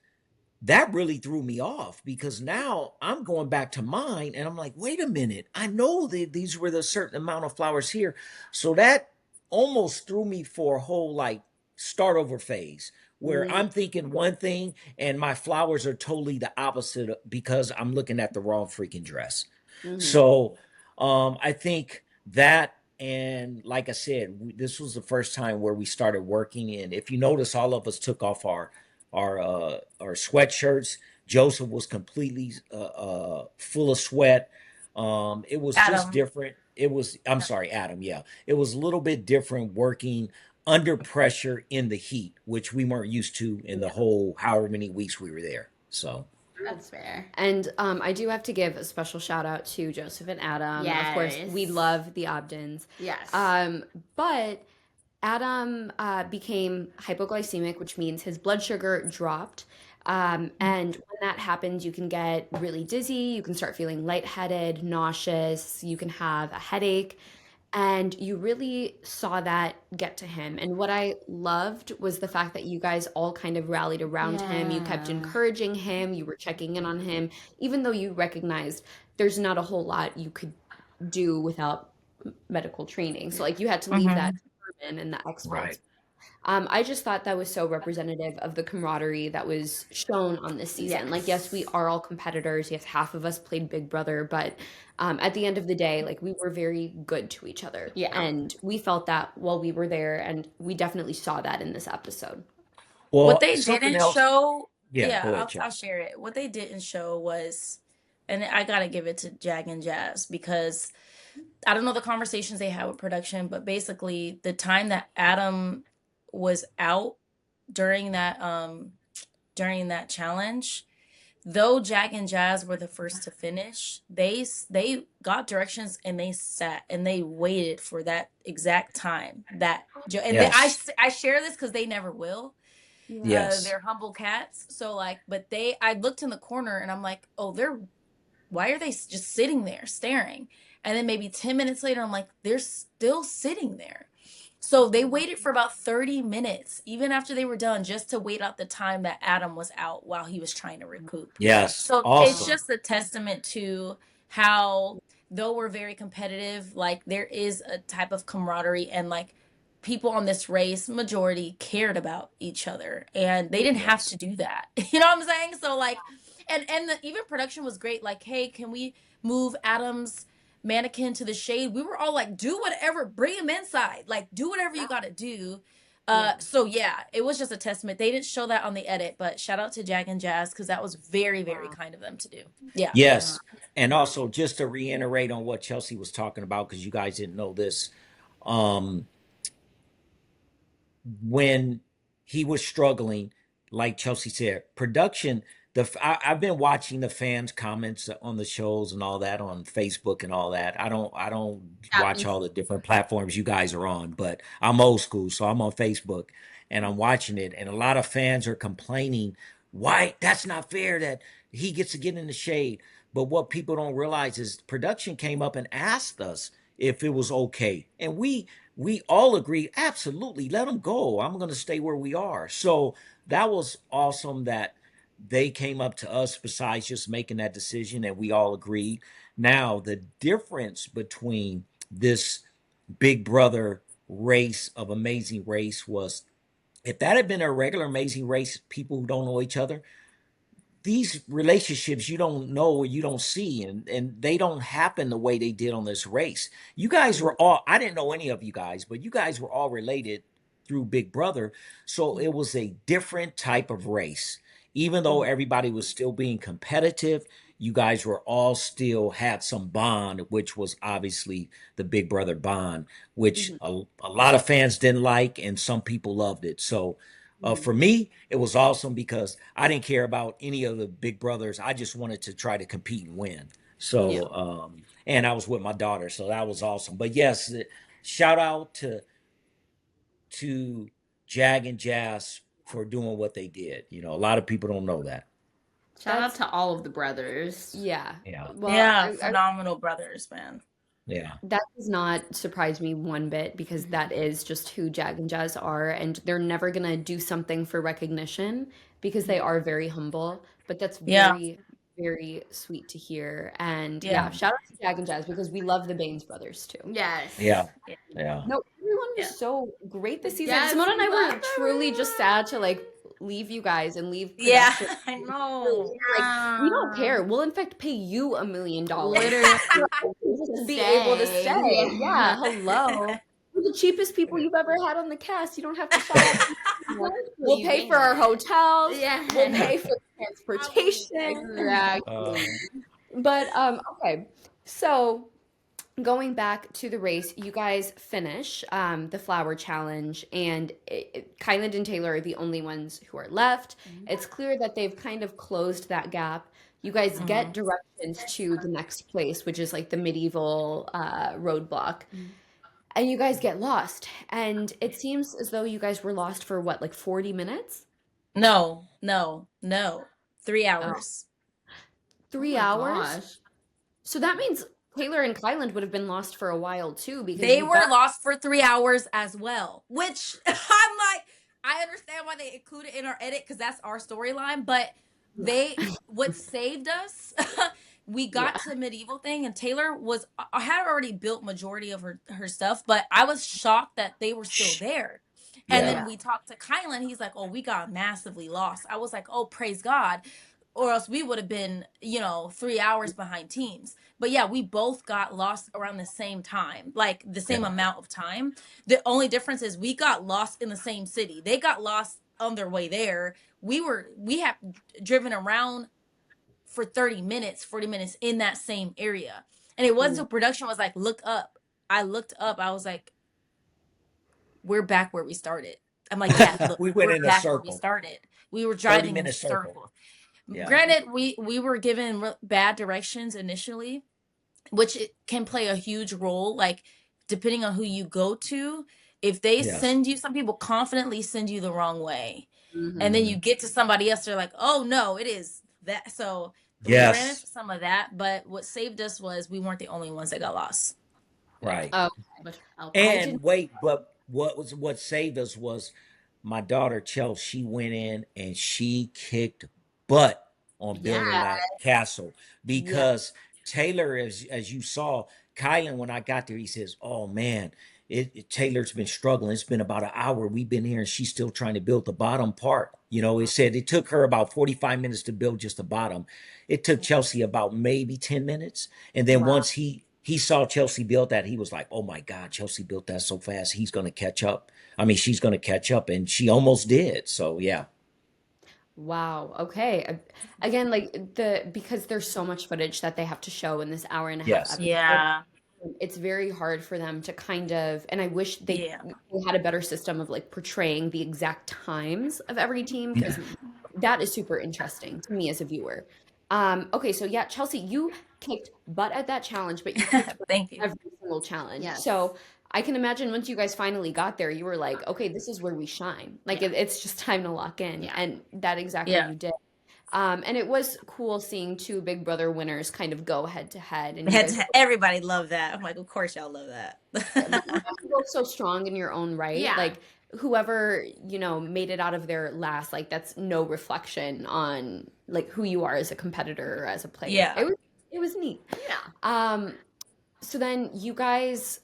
that really threw me off because now I'm going back to mine and I'm like, wait a minute, I know that these were the certain amount of flowers here. So that almost threw me for a whole like start over phase where Mm, I'm thinking one thing and my flowers are totally the opposite because I'm looking at the wrong freaking dress. mhm. So I think that, and like I said, this was the first time where we started working. And if you notice, all of us took off our sweatshirts. Joseph was completely full of sweat. It was just Adam. different. I'm sorry, Adam. Yeah, it was a little bit different working under pressure in the heat, which we weren't used to in the Yeah. whole however many weeks we were there. So That's fair. And I do have to give a special shout out to Joseph and Adam. Of course, we Yes. love the Obdens. Yes. But Adam became hypoglycemic, which means his blood sugar dropped. And when that happens, you can get really dizzy, you can start feeling lightheaded, nauseous, you can have a headache. And you really saw that get to him. And what I loved was the fact that you guys all kind of rallied around him. You kept Yeah. encouraging him, you were checking in on him, even though you recognized there's not a whole lot you could do without medical training. So, like, you had to leave that Mhm. to Herman and the experts. right. I just thought that was so representative of the camaraderie that was shown on this season. Like, yes, we Yes. are all competitors. Yes, half of us played Big Brother, but at the end of the day, like, we were very good to each other. Yeah. And we felt that while we were there, and we definitely saw that in this episode. What Well, they something didn't else. show, Yeah, yeah, go ahead, I'll Chelsea. share it. What they didn't show was, and I gotta give it to Jag and Jazz because I don't know the conversations they had with production, but basically the time that Adam was out during that during that challenge, though Jack and Jazz were the first to finish, they got directions and they sat and they waited for that exact time that and Yes. I share this because they never will. Yes. They're humble cats. So like, but I looked in the corner and I'm like, oh, why are they just sitting there staring? And then maybe 10 minutes later, I'm like, they're still sitting there. So they waited for about 30 minutes, even after they were done, just to wait out the time that Adam was out while he was trying to recoup. Yes. So it's Awesome. just a testament to how, though we're very competitive, like there is a type of camaraderie and like people on this race, majority cared about each other and they didn't have Yes. to do that. You know what I'm saying? So like, and even production was great. Like, hey, can we move Adam's mannequin to the shade? We were all like, do whatever, bring him inside, like do whatever you got to do. So yeah, it was just a testament. They didn't show that on the edit, but shout out to Jack and Jazz because that was very, very kind of them to do. Yeah. Yes. And also just to reiterate on what Chelsie was talking about, because you guys didn't know this, um, when he was struggling, like Chelsie said, production. I've been watching the fans' comments on the shows and all that on Facebook and all that. I don't watch all the different platforms you guys are on, but I'm old school, so I'm on Facebook and I'm watching it. And a lot of fans are complaining, why that's not fair that he gets to get in the shade. But what people don't realize is production came up and asked us if it was okay, and we all agreed, absolutely, let them go. I'm going to stay where we are. So that was awesome that they came up to us besides just making that decision and we all agreed. Now, the difference between this Big Brother race of Amazing Race was if that had been a regular Amazing Race, people who don't know each other, these relationships you don't know or you don't see, and they don't happen the way they did on this race. You guys were all, I didn't know any of you guys, but you guys were all related through Big Brother, so it was a different type of race. Even though everybody was still being competitive, you guys were all still had some bond, which was obviously the Big Brother bond, which a lot of fans didn't like and some people loved it. So for me, it was awesome because I didn't care about any of the big brothers. I just wanted to try to compete and win. Yeah. So, and I was with my daughter, so that was awesome. But yes, shout out to Jag and Jazz for doing what they did. You know, a lot of people don't know that. Shout out to all of the brothers. Yeah. Yeah, Well, Yeah. Phenomenal brothers, man. yeah, that does not surprise me one bit because that is just who Jag and Jazz are, and they're never gonna do something for recognition because they are very humble. But that's Yeah. very, very sweet to hear. And Yeah. yeah, shout out to Jag and Jazz because we love the Baines brothers too. Yes. yeah, yeah. No, everyone was Yeah. so great this season. Yes, Simone and I were love truly just sad to like leave you guys and leave Yeah. production. I know. Like, we don't care. We'll in fact pay you $1 million Literally. just to be able to Stay. stay. Yeah, hello. We're the cheapest people you've ever had on the cast. You don't have to shout out. We'll pay for our hotels. Yeah. We'll pay for transportation. Exactly. But okay. So going back to the race, you guys finish the flower challenge, and Kyland and Taylor are the only ones who are left. It's clear that they've kind of closed that gap. You guys get directions to the next place, which is like the medieval roadblock. And you guys get lost. And it seems as though you guys were lost for what, like 40 minutes? No. 3 Oh, hours. 3 Oh my hours? gosh. So that means Taylor and Kyland would have been lost for a while too because They you were got lost for 3 hours as well, which I'm like, I understand why they included in our edit because that's our storyline, but what saved us, we got to the medieval thing and Taylor I had already built majority of her stuff, but I was shocked that they were still there. And Yeah. then we talked to Kylan, he's like, oh, we got massively lost. I was like, oh, praise God. Or else we would have been, 3 hours behind teams. But yeah, we both got lost around the same time, like the same Yeah. amount of time. The only difference is we got lost in the same city. They got lost on their way there. We have driven around for 30 minutes, 40 minutes in that same area. And it wasn't until production was like, look up. I looked up. I was like, we're back where we started. I'm like, yeah, look, We went we're in a back where we circle, stared. We were 30 driving in minute circle. circles. Yeah. Granted, we were given bad directions initially, which it can play a huge role. Like depending on who you go to, if they Yes. send you, some people confidently send you the wrong way, and then Mhm. you get to somebody else, they're like, "Oh no, it is that." So we ran Yes. into some of that, but what saved us was we weren't the only ones that got lost. Yeah. Right. Oh, which helped. I didn't. And wait, but what saved us was my daughter Chelsea. She went in and she kicked butt on Yeah. building that castle Yeah. because Taylor, as you saw, Kylan, when I got there, he says, "Oh man, Taylor's been struggling. It's been about an hour. We've been here, and she's still trying to build the bottom part." You know, it said it took her about 45 minutes to build just the bottom. It took Chelsea about maybe 10 minutes. And then Wow. once he saw Chelsea build that, he was like, "Oh my God, Chelsea built that so fast. He's going to catch up. I mean, she's going to catch up." And she almost did. So, yeah. Wow. Okay. Again, like because there's so much footage that they have to show in this hour and a half Yes. episode, Yeah, it's very hard for them to kind of, and I wish yeah, they had a better system of like portraying the exact times of every team because that is super interesting to me as a viewer. Okay, so yeah, Chelsea, you kicked butt at that challenge, but you kicked butt thank at you. every single challenge. Yes. So I can imagine once you guys finally got there, you were like, okay, this is where we shine. Like Yeah. it's just time to lock in, Yeah. and that exactly Yeah, you did. And it was cool seeing two Big Brother winners kind of go head to head, and you guys everybody loved that. I'm like, of course y'all love that. you're both so strong in your own right. Yeah. Like whoever, made it out of there last, like that's no reflection on like who you are as a competitor or as a player. Yeah. It was neat. Yeah. So then you guys,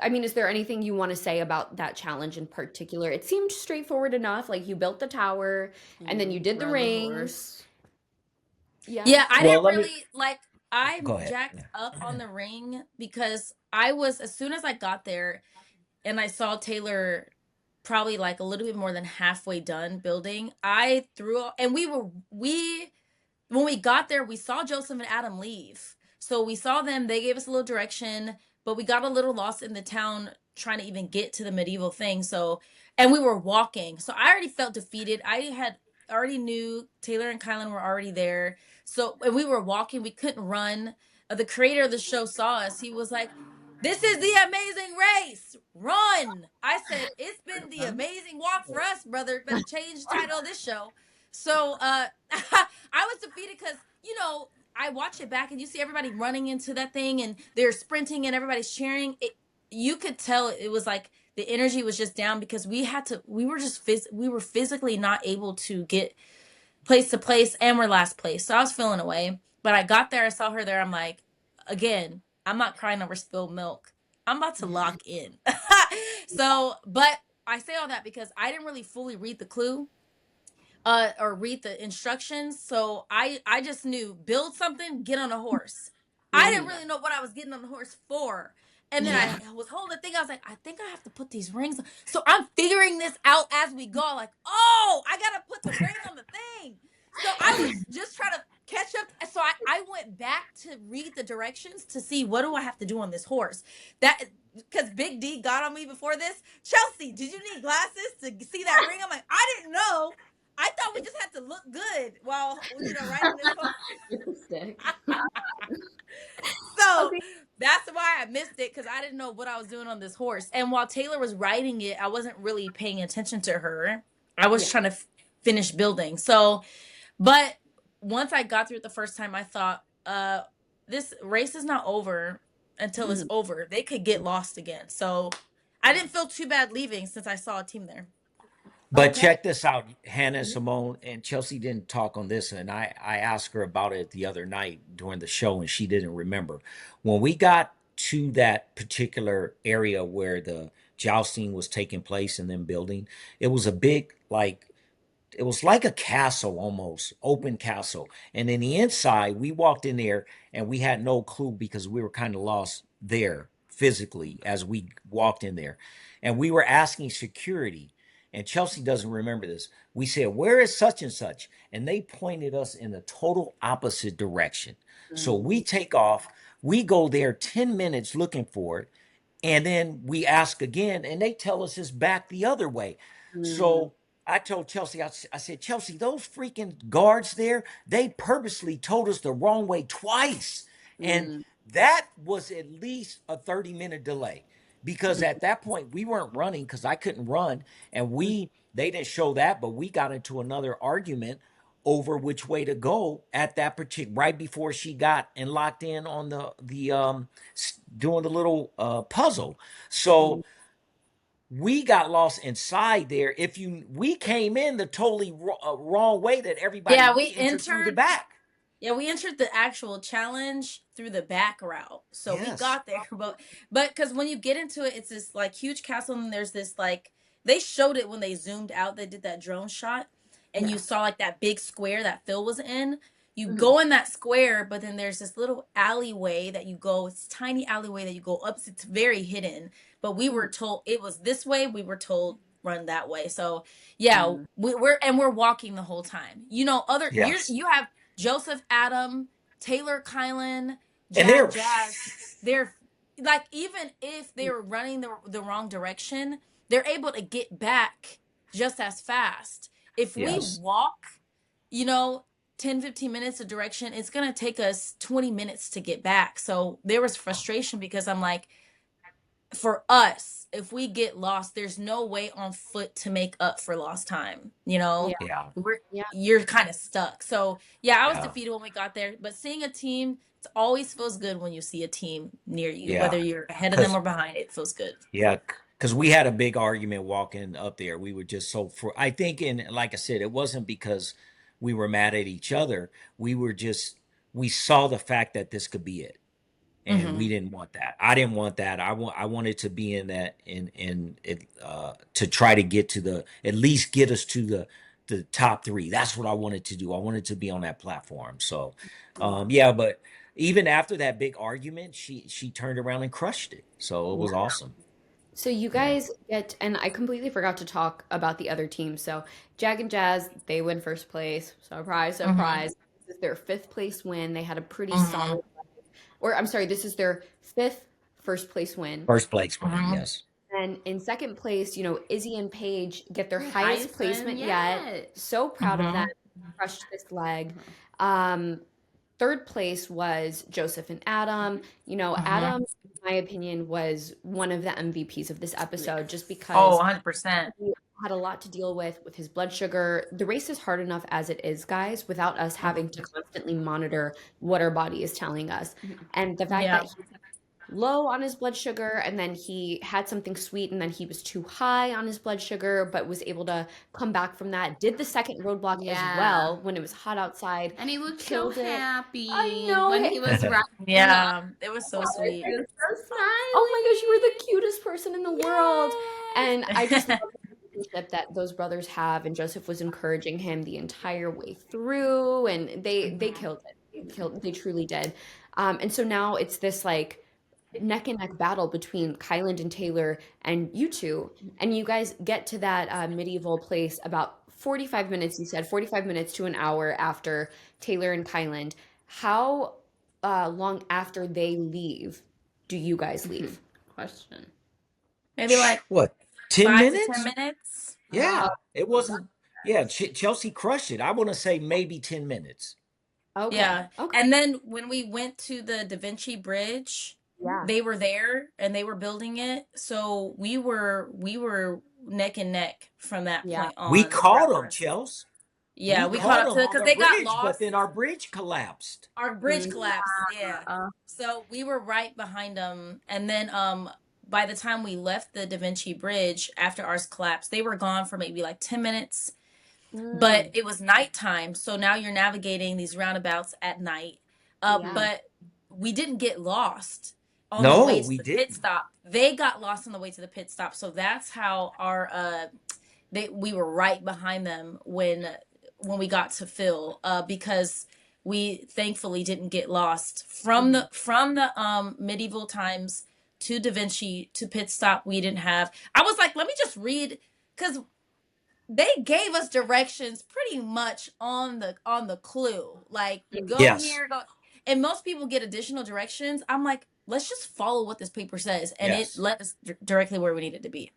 I mean, is there anything you want to say about that challenge in particular? It seemed straightforward enough. Like you built the tower and then you did the Rode rings. horse. Yeah, I Well, didn't let me really like I go ahead. jacked Yeah. up on the ring because I was, as soon as I got there and I saw Taylor probably like a little bit more than halfway done building, I threw and we when we got there, we saw Joseph and Adam leave. So we saw them, they gave us a little direction, but we got a little lost in the town trying to even get to the medieval thing. So, and we were walking. So I already felt defeated. I had already knew Taylor and Kylan were already there. So, and we were walking, we couldn't run. The creator of the show saw us. He was like, "This is the amazing race. Run." I said, "It's been the amazing walk for us, brother. Better change the title of this show." So I was defeated because, I watch it back and you see everybody running into that thing and they're sprinting and everybody's cheering. You could tell it was like the energy was just down because we were physically not able to get place to place and we're last place. So I was feeling away. But I got there, I saw her there. I'm like, again, I'm not crying over spilled milk. I'm about to lock in. So, but I say all that because I didn't really fully read the clue or read the instructions. So I just knew build something, get on a horse. I didn't really know what I was getting on the horse for. And then Yeah. I was holding the thing. I was like, I think I have to put these rings on. So I'm figuring this out as we go. Like, oh, I gotta put the ring on the thing. So I was just trying to catch up. So I went back to read the directions to see what do I have to do on this horse. That because Big D got on me before this. Chelsea, did you need glasses to see that ring? I'm like, I didn't know. I thought we just had to look good while riding this horse. Stick. So Okay. that's why I missed it because I didn't know what I was doing on this horse. And while Taylor was riding it, I wasn't really paying attention to her. I was Yeah. trying to finish building. So, but once I got through it the first time, I thought, this race is not over until it's over. They could get lost again. So I didn't feel too bad leaving since I saw a team there. But Okay. check this out, Hannah and Simone, and Chelsea didn't talk on this, and I asked her about it the other night during the show, and she didn't remember. When we got to that particular area where the jousting was taking place and then building, it was a big, like, it was like a castle almost, open castle. And in the inside, we walked in there and we had no clue because we were kind of lost there physically as we walked in there. And we were asking security, and Chelsea doesn't remember this. We said, "Where is such and such?" And they pointed us in the total opposite direction. So we take off, we go there 10 minutes looking for it, and then we ask again, and they tell us it's back the other way. Mm. So I told Chelsea, I said, Chelsea, those freaking guards there, they purposely told us the wrong way twice. And Mm, that was at least a 30-minute delay because mm, at that point we weren't running because I couldn't run. And mm, they didn't show that, but we got into another argument over which way to go at that particular right before she got and locked in on doing the little puzzle. mm. So we got lost inside there. We came in the totally wrong way that everybody Yeah, we entered through the back. we entered the actual challenge through the back route. So we Yes. got there, but because when you get into it, it's this like huge castle, and there's this like they showed it when they zoomed out. They did that drone shot, and Yeah. you saw like that big square that Phil was in. You Mhm. go in that square, but then there's this little alleyway that you go. It's a tiny alleyway that you go up. It's very hidden. But we were told it was this way. We were told run that way. So yeah, Mm. we're walking the whole time. You know, Yes. you have Joseph, Adam, Taylor, Kylan, And they're Jazz. They're like, even if they were running the wrong direction, they're able to get back just as fast. If we yes. walk, you know, 10, 15 minutes of direction, it's going to take us 20 minutes to get back. So there was frustration because I'm like, for us, if we get lost, there's no way on foot to make up for lost time. You know, Yeah. Yeah. Yeah. you're kind of stuck. So yeah, I was Yeah. defeated when we got there. But seeing a team, it always feels good when you see a team near you, Yeah. whether you're ahead of them Cause or behind. It feels good. yeah, because we had a big argument walking up there. We were just I think, and like I said, it wasn't because we were mad at each other. We saw the fact that this could be it. And Mm-hmm. we didn't want that. I didn't want that. I wanted to be in that in it to try to get to at least get us to the top three. That's what I wanted to do. I wanted to be on that platform. So yeah, but even after that big argument, she turned around and crushed it. So it Yeah. was awesome. So you Yeah. guys get, and I completely forgot to talk about the other team. So Jag and Jazz, they win first place. Surprise, Mm-hmm. surprise. This is their fifth place win. They had a pretty Mm-hmm. solid, or I'm sorry, this is their fifth first place win. First place win, Mm-hmm. yes. And in second place, Izzy and Paige get their Their highest highest placement win yet. yet. So proud of them. Mm-hmm. Crushed this leg. Third place was Joseph and Adam. Mm-hmm. Adam, in my opinion, was one of the MVPs of this episode just Oh, because 100%. he had a lot to deal with his blood sugar. The race is hard enough as it is, guys, without us having to constantly monitor what our body is telling us. And the fact Yeah. that he's low on his blood sugar and then he had something sweet and then he was too high on his blood sugar but was able to come back from that, did the second roadblock as Yeah. well when it was hot outside. And he looked so Killed it. happy I know when it. he was riding. Yeah, it was so Oh, sweet. He was so smiley. Oh my gosh, you were the cutest person in the world. Yay. And I just love the relationship that those brothers have, and Joseph was encouraging him the entire way through, and they killed it. They truly did. And so now it's this like neck and neck battle between Kyland and Taylor and you two, and you guys get to that medieval place about 45 minutes. You said 45 minutes to an hour after Taylor and Kyland. How long after they leave do you guys leave? Question. Maybe like What, 10 5 to minutes? 10 minutes. Yeah, it wasn't. Yeah, Chelsea crushed it. I want to say maybe 10 minutes. Okay. Yeah. Okay. And then when we went to the Da Vinci Bridge, Yeah. they were there and they were building it. So we were neck and neck from that Yeah. point on. We caught them, Chelsea. Yeah, we caught caught up to them because on they the got bridge, but lost. then our bridge collapsed. Our bridge Mhm. collapsed. Yeah. So we were right behind them. And then by the time we left the Da Vinci Bridge after ours collapsed, they were gone for maybe like 10 minutes. But it was nighttime, so now you're navigating these roundabouts at night. Yeah. But we didn't get lost on No, the way to we the pit didn't. stop. They got lost on the way to the pit stop. So that's how we were right behind them when we got to Phil, because we thankfully didn't get lost from the medieval times to Da Vinci to pit stop. We didn't have. I was like, let me just read, because they gave us directions pretty much on the clue. Like, go Yes. here, go. And most people get additional directions. I'm like, let's just follow what this paper says, and Yes. it led us directly where we needed to be.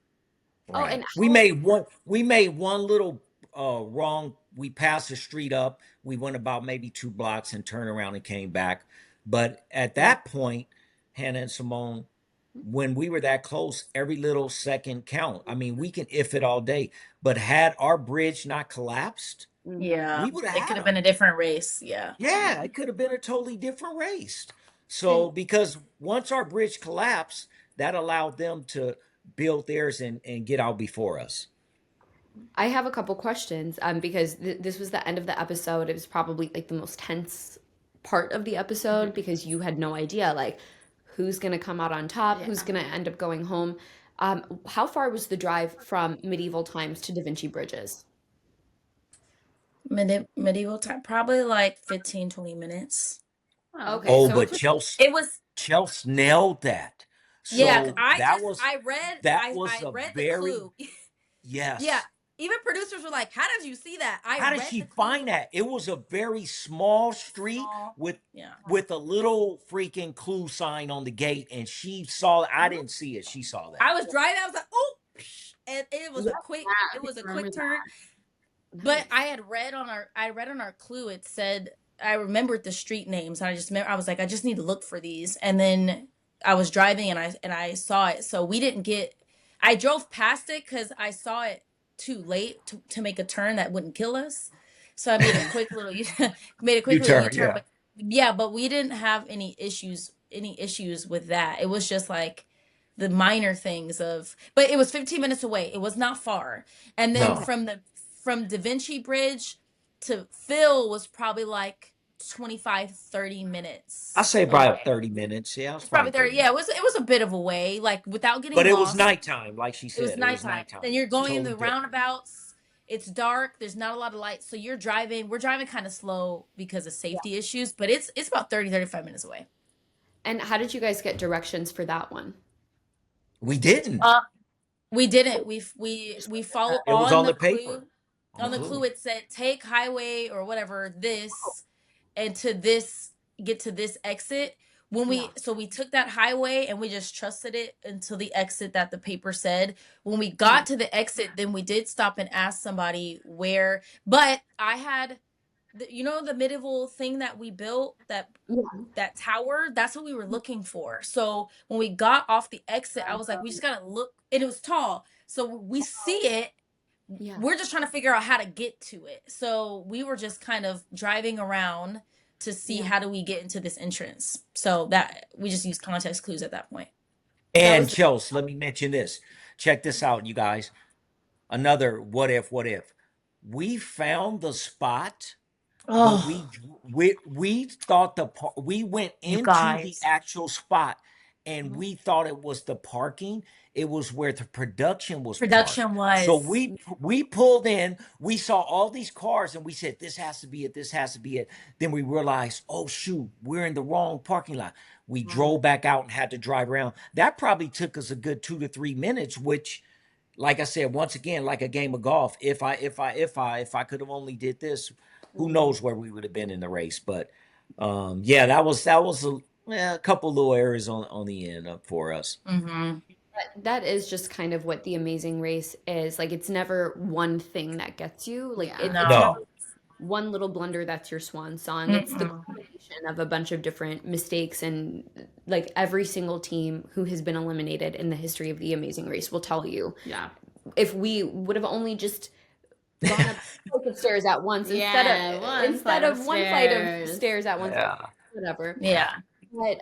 Oh, and Right. We made one little wrong. We passed the street up. We went about maybe 2 blocks and turned around and came back. But at that point, Hannah and Simone, when we were that close, every little second count. I mean, we can if it all day. But had our bridge not collapsed, Yeah, we would have it had could have them. been a different race. Yeah. Yeah, it could have been a totally different race. and So because once our bridge collapsed, that allowed them to build theirs and get out before us. I have a couple questions because this was the end of the episode. It was probably like the most tense part of the episode because you had no idea like who's going to come out on top, who's yeah. going to end up going home. How far was the drive from medieval times to Da Vinci Bridges? Medieval time, probably like 15, 20 minutes. Oh, Okay, Oh, so but it's just It was, Chelsea nailed that. yeah, 'cause So that was I a read the very clue. Yeah. yes. Even producers were like, "How did you see that?" I How did read she the clue. find that? It was a very small street Small. with Yeah. a little freaking clue sign on the gate, and she saw it. I didn't see it. She saw that. I was driving, I was like, "Oh," and it was yeah, a Remember quick that. turn. But nice. I read on our clue, it said, I remembered the street names. And I was like, I just need to look for these. And then I was driving and I saw it. So I drove past it because I saw it too late to make a turn that wouldn't kill us. So I made a quick little made a quick You little turn, U-turn. yeah. But yeah, but we didn't have any issues with that. It was just like the minor things of, but it was 15 minutes away. It was not far. And then Okay. No, from Da Vinci Bridge to Phil was probably like 25, 30 I minutes say about away. 30 minutes. Yeah, it's It's probably probably 30. 30 Yeah, minutes. it was a bit of a way, like without getting But it was lost. nighttime, like she It was said. It was nighttime. nighttime. Then you're going in Totally the different. roundabouts. It's dark. There's not a lot of light. So we're driving kind of slow because of Yeah. safety issues, but it's about 30, 35 minutes away. And how did you guys get directions for that one? We didn't. Uh, we didn't. We follow It was on on the the paper, clue. on the On the clue clue. it said take highway or whatever this and to this get to this exit. Yeah. We took that highway and we just trusted it until the exit that the paper said. When we Mhm. got to the exit, then we did stop and ask somebody where. But I had the medieval thing that we built, Yeah. that tower, that's what we were looking for. So when we got off the exit, I was like, we just gotta look, and it was tall. So we see it. Yeah. We're just trying to figure out how to get to it. So we were just kind of driving around to see Yeah. how do we get into this entrance. So that we just used context clues at that point. That And was Chelsea, let me mention this. Check this out, you guys. Another what if. We found the spot, but Oh, we thought we went you into the guys. actual spot and Mhm. we thought it was the parking. It was where the production was parked. Production So was. we pulled in, we saw all these cars and we said this has to be it, this has to be it. Then we realized, oh shoot, we're in the wrong parking lot. We drove back out and had to drive around. That probably took us a good 2 to 3 minutes, which like I said, once again, like a game of golf. If I could have only did this, who Mhm. knows where we would have been in the race. But yeah, that was a couple little errors on the end for us. Mm-hmm. That is just kind of what the Amazing Race is. Like it's never one thing that gets you. Like Yeah. it's never No, one little blunder that's your swan song. It's the Mm-mm. combination of a bunch of different mistakes and like every single team who has been eliminated in the history of the Amazing Race will tell you Yeah. if we would have only just gone up a flight of stairs at once Yeah, one instead flight of of one flight of stairs. stairs at once, yeah, whatever. Yeah. But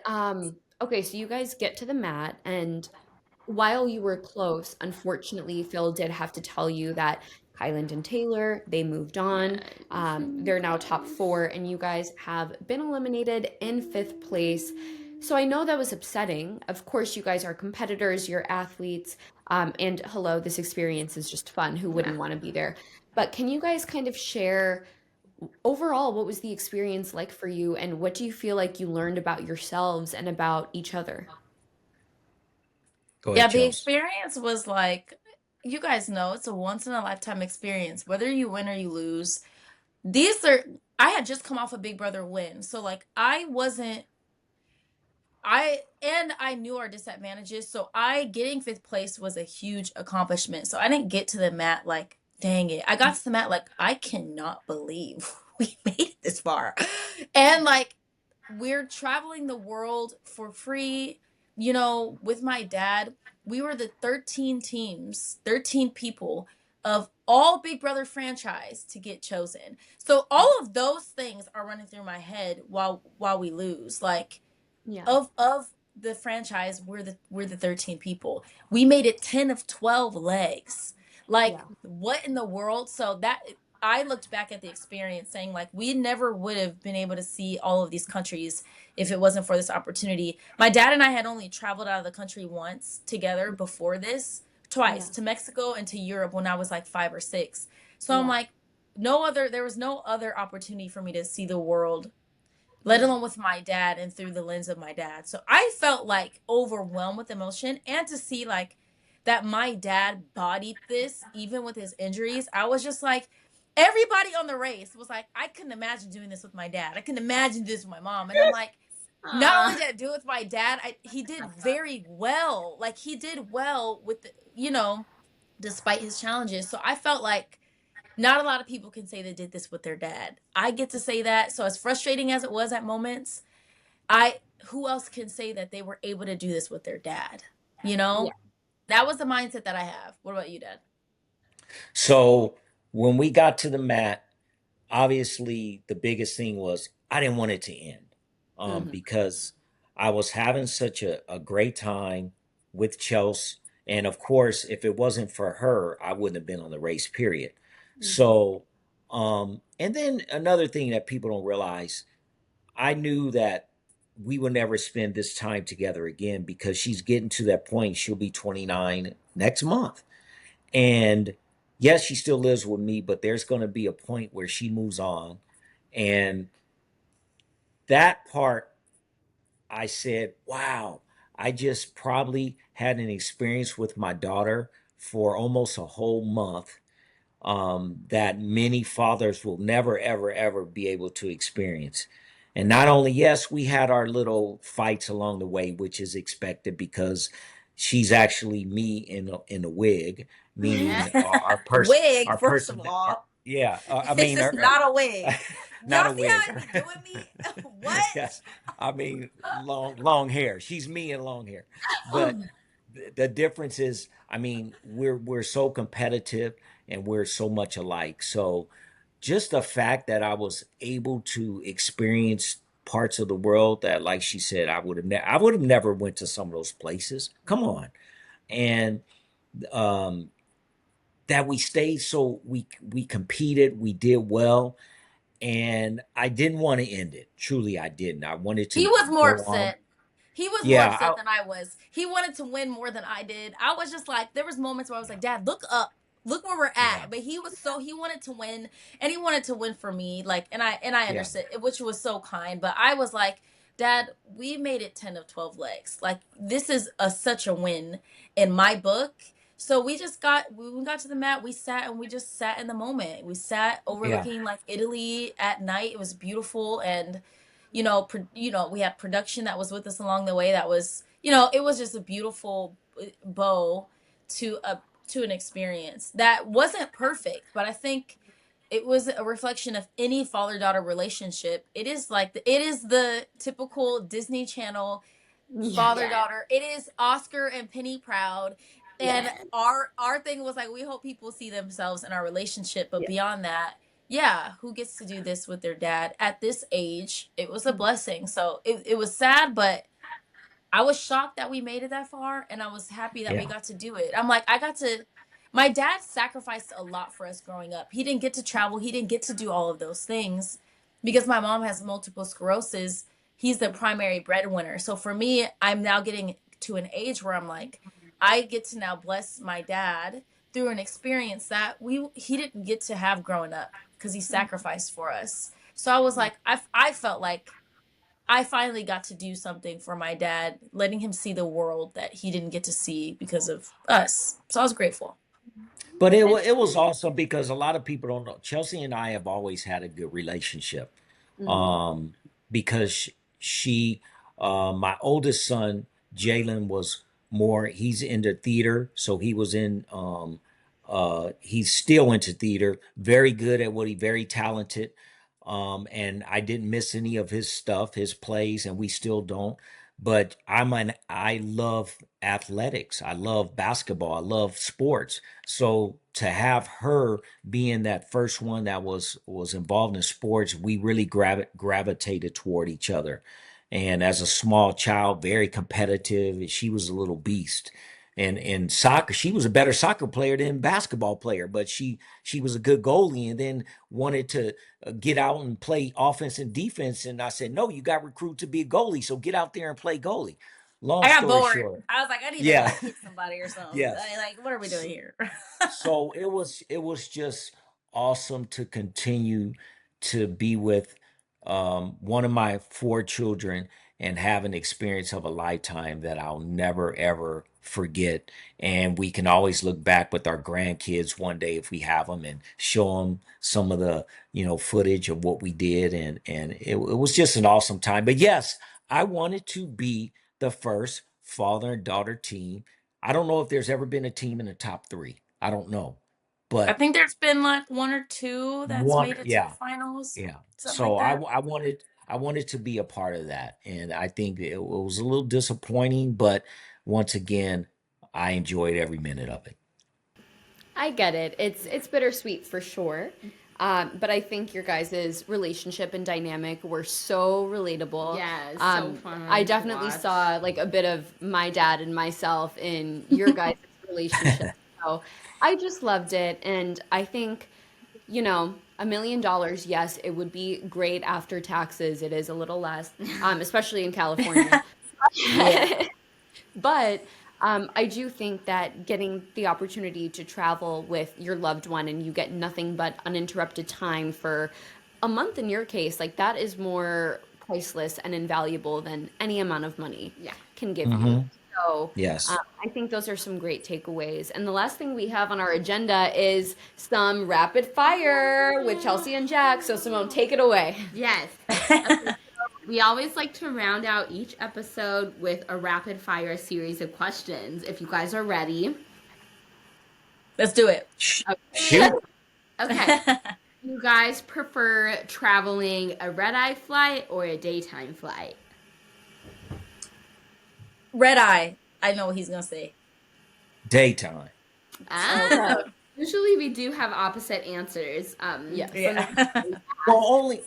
okay, so you guys get to the mat, and while you were close, unfortunately, Phil did have to tell you that Kyland and Taylor, they moved on. Yeah. They're now top four, and you guys have been eliminated in fifth place. So I know that was upsetting. Of course, you guys are competitors, you're athletes, and hello, this experience is just fun. Who wouldn't Yeah. want to be there? But can you guys kind of share overall what was the experience like for you, and what do you feel like you learned about yourselves and about each other? go Yeah, ahead, the Chelsea. experience was like, you guys know, it's a once in a lifetime experience, whether you win or you lose. I had just come off a Big Brother win. So like I wasn't I knew our disadvantages, so I getting fifth place was a huge accomplishment. So I didn't get to the mat like, dang it. I got to the mat like, I cannot believe we made it this far. And like, we're traveling the world for free, with my dad. We were the 13 teams, 13 people of all Big Brother franchise to get chosen. So all of those things are running through my head while we lose. Like, Yeah. of the franchise, we're the 13 people. We made it 10 of 12 legs. Like, Yeah. what in the world? So that I looked back at the experience saying like we never would have been able to see all of these countries if it wasn't for this opportunity. My dad and I had only traveled out of the country once together before this, twice Yeah. to Mexico and to Europe when I was like 5 or 6. So I'm Yeah. like, there was no other opportunity for me to see the world, let Yeah. alone with my dad and through the lens of my dad. So I felt like overwhelmed with emotion, and to see like that my dad bodied this even with his injuries. I was just like, everybody on the race was like, I couldn't imagine doing this with my dad. I couldn't imagine this with my mom. And I'm like, not only Aw. did I do it with my dad, he did very well. Like he did well with despite his challenges. So I felt like not a lot of people can say they did this with their dad. I get to say that. So as frustrating as it was at moments, I who else can say that they were able to do this with their dad? You Yeah. know? That was the mindset that I have. What about you, Dad? So when we got to the mat, obviously the biggest thing was I didn't want it to end, Hmm. because I was having such a great time with Chelsea. And of course, if it wasn't for her, I wouldn't have been on the race, period. Hmm. So, and then another thing that people don't realize, I knew that we would never spend this time together again because she's getting to that point. She'll be 29 next month. And yes, she still lives with me, but there's going to be a point where she moves on. And that part, I said, wow, I just probably had an experience with my daughter for almost a whole month, that many fathers will never, ever, ever be able to experience. And not only, yes, we had our little fights along the way, which is expected because she's actually me in a wig, Yeah. meaning Wig, our first of person, all. yeah, I This mean, is not a wig. not Y'all a see how wig. I be doing me? What? Yes, I mean long hair. She's me in long hair, but the difference is, I mean, we're so competitive and we're so much alike. So just the fact that I was able to experience parts of the world that, like she said, I would have never went to some of those places. Come on, and um, that we stayed, so we competed, we did well, and I didn't want to end it. Truly, I didn't. I wanted He to was more go on. upset. He was more Yeah, upset than I was. He wanted to win more than I did. I was just like, there was moments where I was like, Dad, look up. Look where we're yeah, at. But he wanted to win, and he wanted to win for me. Like, and I yeah, understood, which was so kind. But I was like, Dad, we made it 10 of 12 legs. Like, this is such a win in my book. So when we got to the mat, we sat and we just sat in the moment. We sat yeah, overlooking like Italy at night. It was beautiful. And we had production that was with us along the way. That was, it was just a beautiful bow to an experience that wasn't perfect, but I think it was a reflection of any father daughter relationship. It is like it is the typical Disney Channel Yeah. father Yeah. daughter. It is Oscar and Penny proud. And Yeah. our thing was like, we hope people see themselves in our relationship, but Yeah. beyond that, yeah, who gets to do this with their dad at this age? It was a blessing. So it was sad, but I was shocked that we made it that far, and I was happy that we yeah, got to do it. I'm like, my dad sacrificed a lot for us growing up. He didn't get to travel, he didn't get to do all of those things because my mom has multiple sclerosis. He's the primary breadwinner. So for me, I'm now getting to an age where I'm like, I get to now bless my dad through an experience that he didn't get to have growing up because he sacrificed for us. So I was like, I felt like I finally got to do something for my dad, letting him see the world that he didn't get to see because of us. So I was grateful. but That's it was awesome because a lot of people don't know. Chelsea and I have always had a good relationship, Hmm. um, because she My oldest son, Jalen, was more, he's into theater. So he was in, he's still into theater, very good at what he, very talented. And I didn't miss any of his stuff, his plays, and we still don't. But I love athletics. I love basketball. I love sports. So to have her being that first one that was involved in sports, we really gravitated toward each other. And as a small child, very competitive. She was a little beast. And in soccer, she was a better soccer player than basketball player, but she was a good goalie, and then wanted to get out and play offense and defense. And I said, no, you got recruited to be a goalie, so get out there and play goalie. Long I got story bored. short, I was like, I need to yeah, like hit somebody or something. yes. Like, what are we doing here? So it was just awesome to continue to be with one of my four children and have an experience of a lifetime that I'll never ever forget. And we can always look back with our grandkids one day if we have them and show them some of the footage of what we did, and it was just an awesome time. But yes, I wanted to be the first father and daughter team. I don't know if there's ever been a team in the top three. I don't know. I But think there's been like one or two that's one, made it to the yeah, finals, yeah. something So like that. I wanted to be a part of that, and I think it was a little disappointing, but once again, I enjoyed every minute of it. I get it. It's bittersweet for sure. But I think your guys' relationship and dynamic were so relatable. Yeah, it's so I fun to definitely watch. saw like a bit of my dad and myself in your guys' relationship. So I just loved it. And I think, $1 million, yes, it would be great after taxes. It is a little less, especially in California. Yeah. But I do think that getting the opportunity to travel with your loved one and you get nothing but uninterrupted time for a month in your case, like that is more priceless and invaluable than any amount of money Yeah. can give you. Hmm. So Yes. I think those are some great takeaways. And the last thing we have on our agenda is some rapid fire with Chelsea and Jack. So Simone, take it away. Yes. Okay, we always like to round out each episode with a rapid fire series of questions. If you guys are ready. Let's do it. Okay. Shoot. Okay. You guys prefer traveling a red-eye flight or a daytime flight? Red eye. I know what he's gonna say. Daytime. Ah, usually we do have opposite answers. Yes. Yeah. Well, only.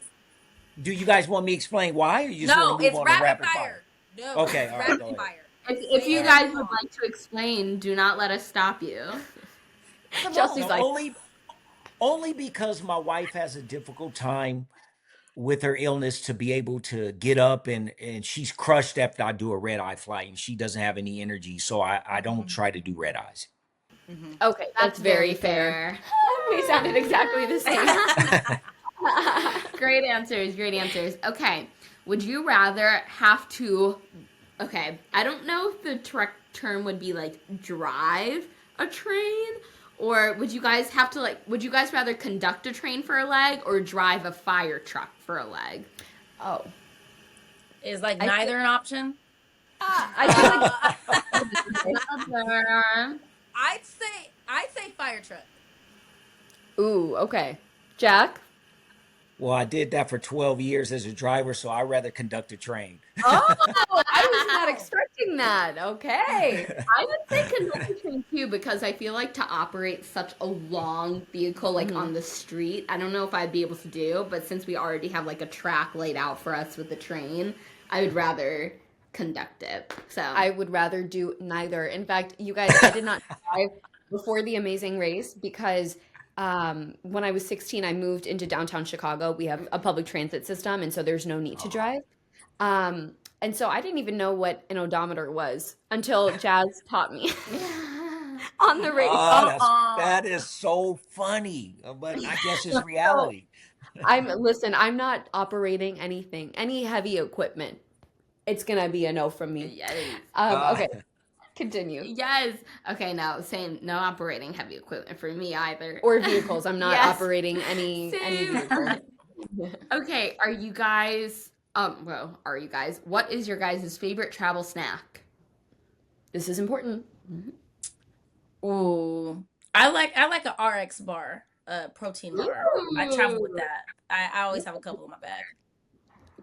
Do you guys want me to explain why, or you just No, want to move it's on to rapid rapid fire. fire? No, Okay, it's all right, go rapid ahead. fire. If you Say guys it would all. like to explain, do not let us stop you. Chelsea's No, like, only because my wife has a difficult time with her illness to be able to get up, and she's crushed after I do a red eye flight, and she doesn't have any energy, so I don't try to do red eyes. Mhm. okay, that's very fair. We sounded exactly the same. Great answers, great answers. Okay, would you rather have to, okay, I don't know if the term would be like drive a train, or would you guys have to would you guys rather conduct a train for a leg or drive a fire truck for a leg? Oh, Is like I neither an option? I feel like I'd say fire truck. ooh, okay. Jack? Well, I did that for 12 years as a driver, so I'd rather conduct a train. Oh, I was not expecting that. Okay. I would say conduct a train too because I feel like to operate such a long vehicle like on the street, I don't know if I'd be able to do, but since we already have like a track laid out for us with the train, I would rather conduct it. So I would rather do neither. In fact, you guys, I did not drive before The Amazing Race because when I was 16, I moved into downtown Chicago. We have a public transit system, and so there's no need to drive. And so I didn't even know what an odometer was until Jazz taught me on the race. Oh, Uh-uh. that is so funny, but I guess it's So reality. I'm not operating anything, any heavy equipment. It's gonna be a no from me. yes. Uh, Okay, continue. Yes. Okay, no, same no operating heavy equipment for me either. Or vehicles. I'm not Yes. operating any Same. vehicle. Okay, are you guys Well, are you guys? What is your guys' favorite travel snack? This is important. Ooh, I like a RX bar, a protein bar. I travel with Ooh. that. I always have a couple in my bag.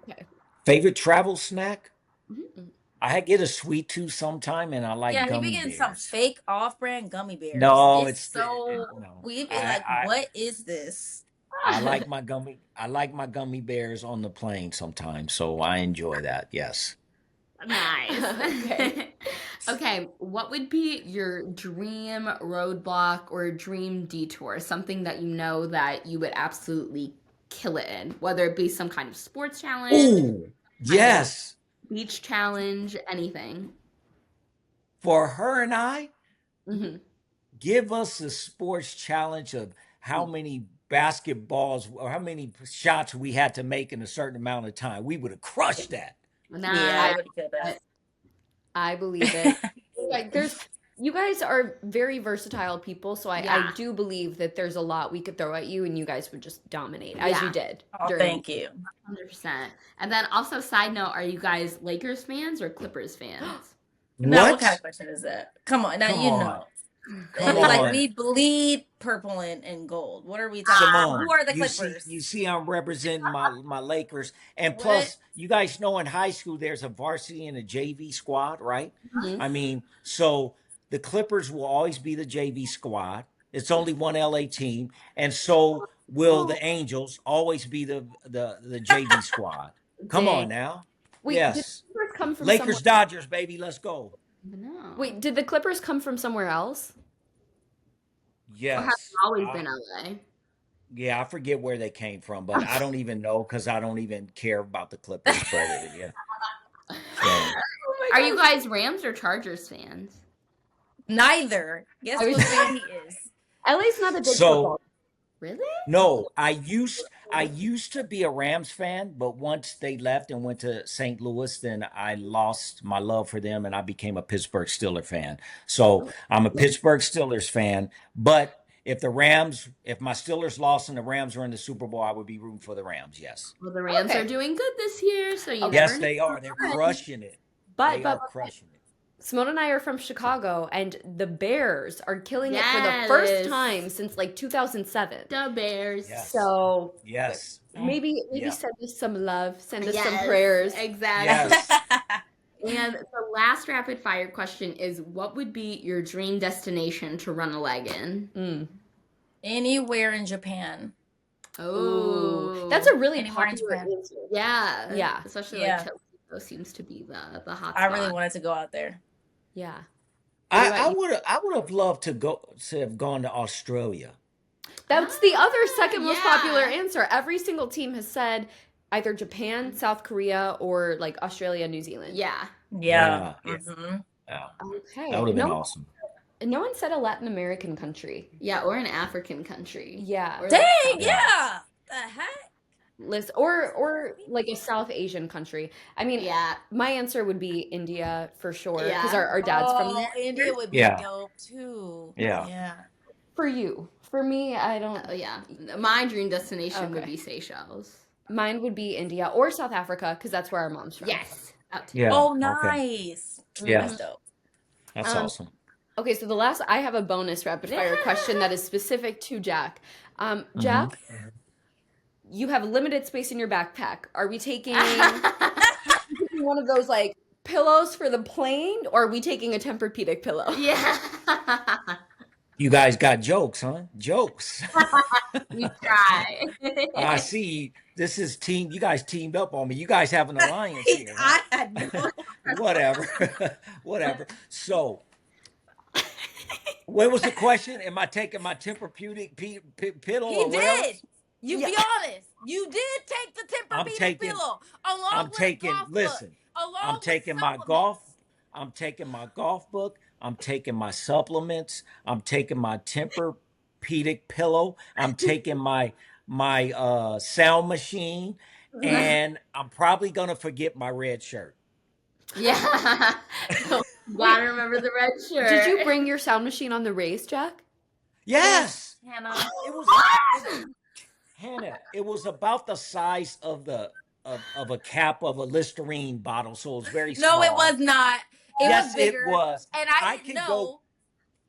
Okay. Favorite travel snack? Mhm. I get a sweet tooth sometime, and I like Yeah, he be gummy getting some bears. fake off-brand gummy bears. No, It's it's so no. we'd be like, I what is this? I like my gummy. I like my gummy bears on the plane sometimes, so I enjoy that. Yes. Nice. Okay. Okay, what would be your dream roadblock or dream detour? Something that you know that you would absolutely kill it in, whether it be some kind of sports challenge, Ooh, kind of yes. beach challenge, anything. For her and I, Hmm. give us a sports challenge of how many basketballs or how many shots we had to make in a certain amount of time. We would have crushed that. Yeah, I Nice. would feel that. I believe it. Like, you guys are very versatile people, so I Yeah. do believe that there's a lot we could throw at you and you guys would just dominate as you Yeah. did Oh, during. thank you. 100%. And then also, side note, are you guys Lakers fans or Clippers fans? Now, what kind What? of question is that? Come on, now Come you on. know. Come Like on. we bleed purple and gold. What are we talking about? Simone, Who are the you Clippers? see I'm representing my Lakers. And What? plus, you guys know in high school there's a varsity and a JV squad, right? Mhm. I mean, so the Clippers will always be the JV squad. It's only one LA team, and so will the Angels always be the JV squad. Come Dang. on now. Wait, did Yes. the Clippers come from somewhere? Lakers Dodgers, baby, let's go. No. Wait, did the Clippers come from somewhere else? Or have Yes. you always been LA? Yeah, I forget where they came from, but I don't even know because I don't even care about the Clippers. But yeah, so Oh my Are you gosh. guys Rams or Chargers fans? Neither. Guess I was what fan he is? LA's not a big so football. Really? no, I used to be a Rams fan, but once they left and went to St. Louis, then I lost my love for them and I became a Pittsburgh Steelers fan. So I'm a Pittsburgh Steelers fan, but if my Steelers lost and the Rams were in the Super Bowl, I would be rooting for the Rams. Yes. Well, the Rams are Okay. doing good this year, so you Okay. never Yes, know. they are. They're crushing it. But They but are crushing it. Simone and I are from Chicago, and the Bears are killing it for the Yes. first time since like 2007. The Bears. Yes. So Yes. maybe Yeah. send us some love, send us some Yes, prayers. Exactly. Yes. And the last rapid fire question is, what would be your dream destination to run a leg in? Mm. Anywhere in Japan. Oh, That's a really Anywhere in popular Japan. answer. yeah, Yeah. Especially Yeah. like Chelsea seems to be the hot I spot. really wanted to go out there. Yeah. What about I you? would have loved to have gone to Australia. That's the other second most yeah. popular answer. Every single team has said either Japan, South Korea, or like Australia, New Zealand. Yeah. Yeah. Yeah. Mhm. Yeah. Okay. That would have been No, awesome. no one said a Latin American country. Yeah, or an African country. Yeah. Or like Dang, South- yeah. The heck? List or like a South Asian country. I mean, Yeah. my answer would be India for sure because Yeah. our dad's from there. India would be Yeah. dope too. Yeah. Yeah. For you, for me, I don't. Oh yeah. My dream destination would Okay. be Seychelles. Mine would be India or South Africa because that's where our mom's from. Yes. Out to Yeah. Oh, Okay. nice. Yeah. That's dope. That's awesome. Okay, so I have a bonus rapid fire question that is specific to Jack. Jack, you have limited space in your backpack. Are we taking one of those like pillows for the plane, or are we taking a Tempur-Pedic pillow? Yeah. You guys got jokes, huh? Jokes. We try. I see. This is team. You guys teamed up on me. You guys have an alliance here. Huh? I had no. Whatever. Whatever. So, what was the question? Am I taking my Tempur-Pedic pillow? He or what did. else? You be honest. You did take the I'm Tempur-Pedic taking- pillow along I'm with taking. golf book, Listen. along I'm with taking my supplements. golf. I'm taking my golf book. I'm taking my supplements. I'm taking my Tempur-Pedic pillow. I'm taking my sound machine, and I'm probably gonna forget my red shirt. Yeah. Gotta remember the red shirt. Did you bring your sound machine on the race, Jack? Yes, Hannah. it was Hannah. It was about the size of the of a cap of a Listerine bottle, so it's very No, it small. was not. It was Yes, it bigger, was. and I I didn't can go. know.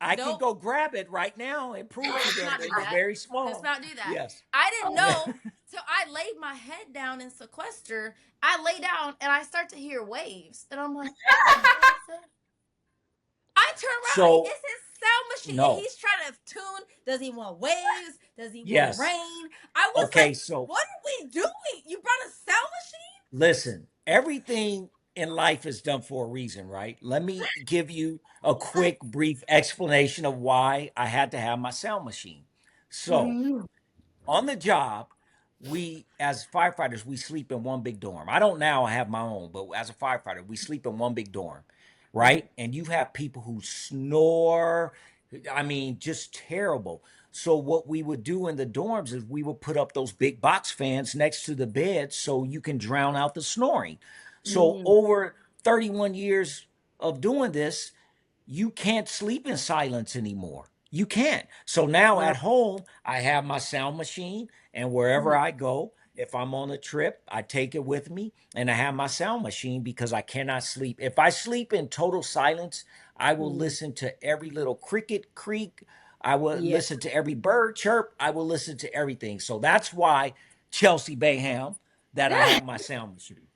I can Nope. go grab it right now and prove to Let's them not it do was that. very Let's small. not do that. Yes. I didn't Yeah. know till I laid my head down in sequester. I lay down and I start to hear waves, and I'm like, "What the hell is that?" I turn around. So It's his sound machine, and no. he's trying to tune. Does he want waves? Does he want Yes. rain? I was Okay. like, So "What are we doing? You brought a sound machine?" listen, everything in life is done for a reason, right? Let me give you a quick, brief explanation of why I had to have my sound machine. So, Mm. on the job, we as firefighters, we sleep in one big dorm. I don't now have my own, but as a firefighter, we sleep in one big dorm, right? And you have people who snore, I mean, just terrible. So what we would do in the dorms is we would put up those big box fans next to the bed so you can drown out the snoring. So Mm. over 31 years of doing this, you can't sleep in silence anymore. You can't. So now Wow. at home, I have my sound machine, and wherever Mhm. I go, if I'm on a trip, I take it with me, and I have my sound machine because I cannot sleep. If I sleep in total silence, I will Mm. listen to every little cricket creak. I will Yeah. listen to every bird chirp. I will listen to everything. So that's why Chelsea Baham that I have my sound machine.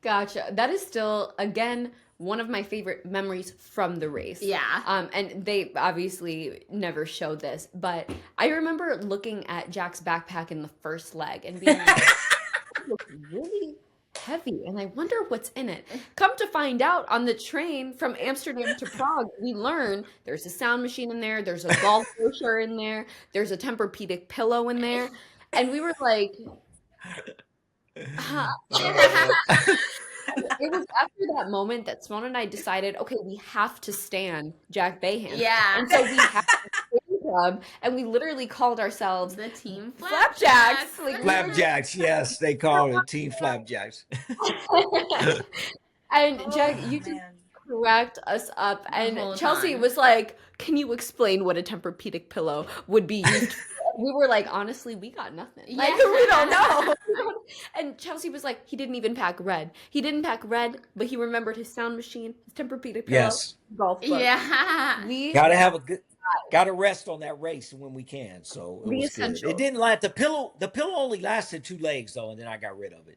Gotcha. That is still, again, one of my favorite memories from the race. Yeah. And they obviously never showed this, but I remember looking at Jack's backpack in the first leg and being like, it looks really heavy, and I wonder what's in it. Come to find out, on the train from Amsterdam to Prague, we learn there's a sound machine in there, there's a golf brochure in there, there's a Tempur-Pedic pillow in there, and we were like, huh. Uh, It was after that moment that Simone and I decided, okay, we have to stan Jack Baham. Yeah. And so we had a fan club, and we literally called ourselves The team Flapjacks. Like, we were Flapjacks, yes, they call it Team Flapjacks. and Jack, Oh you just man. cracked us up. The And whole Chelsea time. was like, can you explain what a Tempur-Pedic pillow would be used for? We were like, honestly, we got nothing. Like, Yeah. we don't know. And Chelsea was like, he didn't even pack red. He didn't pack red, but he remembered his sound machine, his Tempur-Pedic pillow, Yes, golf club. Yeah. We gotta have a good, gotta rest on that race when we can. So it the was good. It essential. didn't last. The pillow only lasted 2 legs though, and then I got rid of it.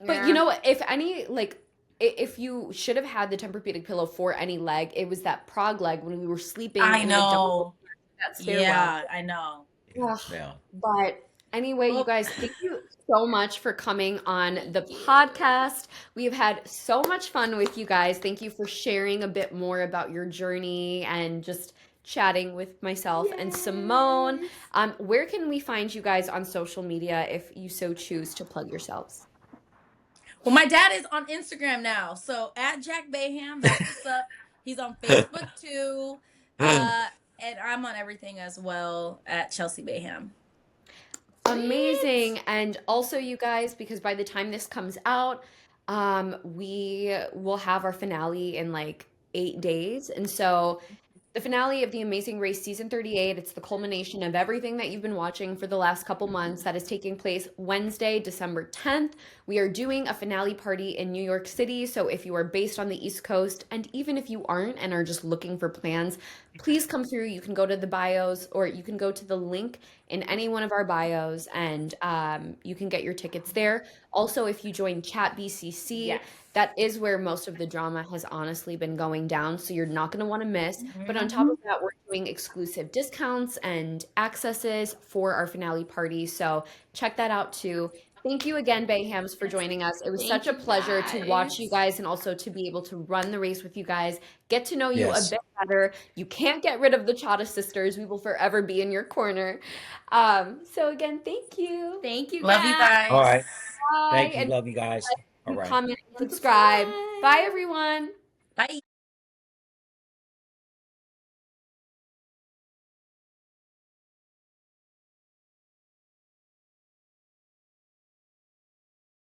But you know what? If any, like, if you should have had the Tempur-Pedic pillow for any leg, it was that Prague leg when we were sleeping I in the double know. that stairwell. Yeah, I know. Ugh. Yeah. But anyway, you Well, guys, thank you so much for coming on the podcast. We have had so much fun with you guys. Thank you for sharing a bit more about your journey and just chatting with myself and Simone. Yes. Where can we find you guys on social media if you so choose to plug yourselves? well, my dad is on Instagram now, so at Jack Baham, that's what's up. He's on Facebook too, and I'm on everything as well at Chelsea Baham. Amazing. And also, you guys, because by the time this comes out, we will have our finale in like 8 days. And so the finale of The Amazing Race season 38, it's the culmination of everything that you've been watching for the last couple months. That is taking place Wednesday, December 10th. We are doing a finale party in New York City. So if you are based on the East Coast, and even if you aren't and are just looking for plans, please come through. You can go to the bios, or you can go to the link in any one of our bios, and you can get your tickets there. Also, if you join Chat BCC, Yes. that is where most of the drama has honestly been going down, so you're not going to want to miss. But on top of that, we're doing exclusive discounts and accesses for our finale party, so check that out too. Thank you again, Bayhams, for joining us. It was Thank such a you, pleasure to watch you guys. guys and also to be able to run the race with you guys, get to know you a Yes. bit better. You can't get rid of the Chaddha sisters. We will forever be in your corner. So again, thank you. Thank you, Love you guys. All guys. right. Bye. Thank you. And Love you guys. All right. comment, subscribe. Bye, Bye. everyone. Bye.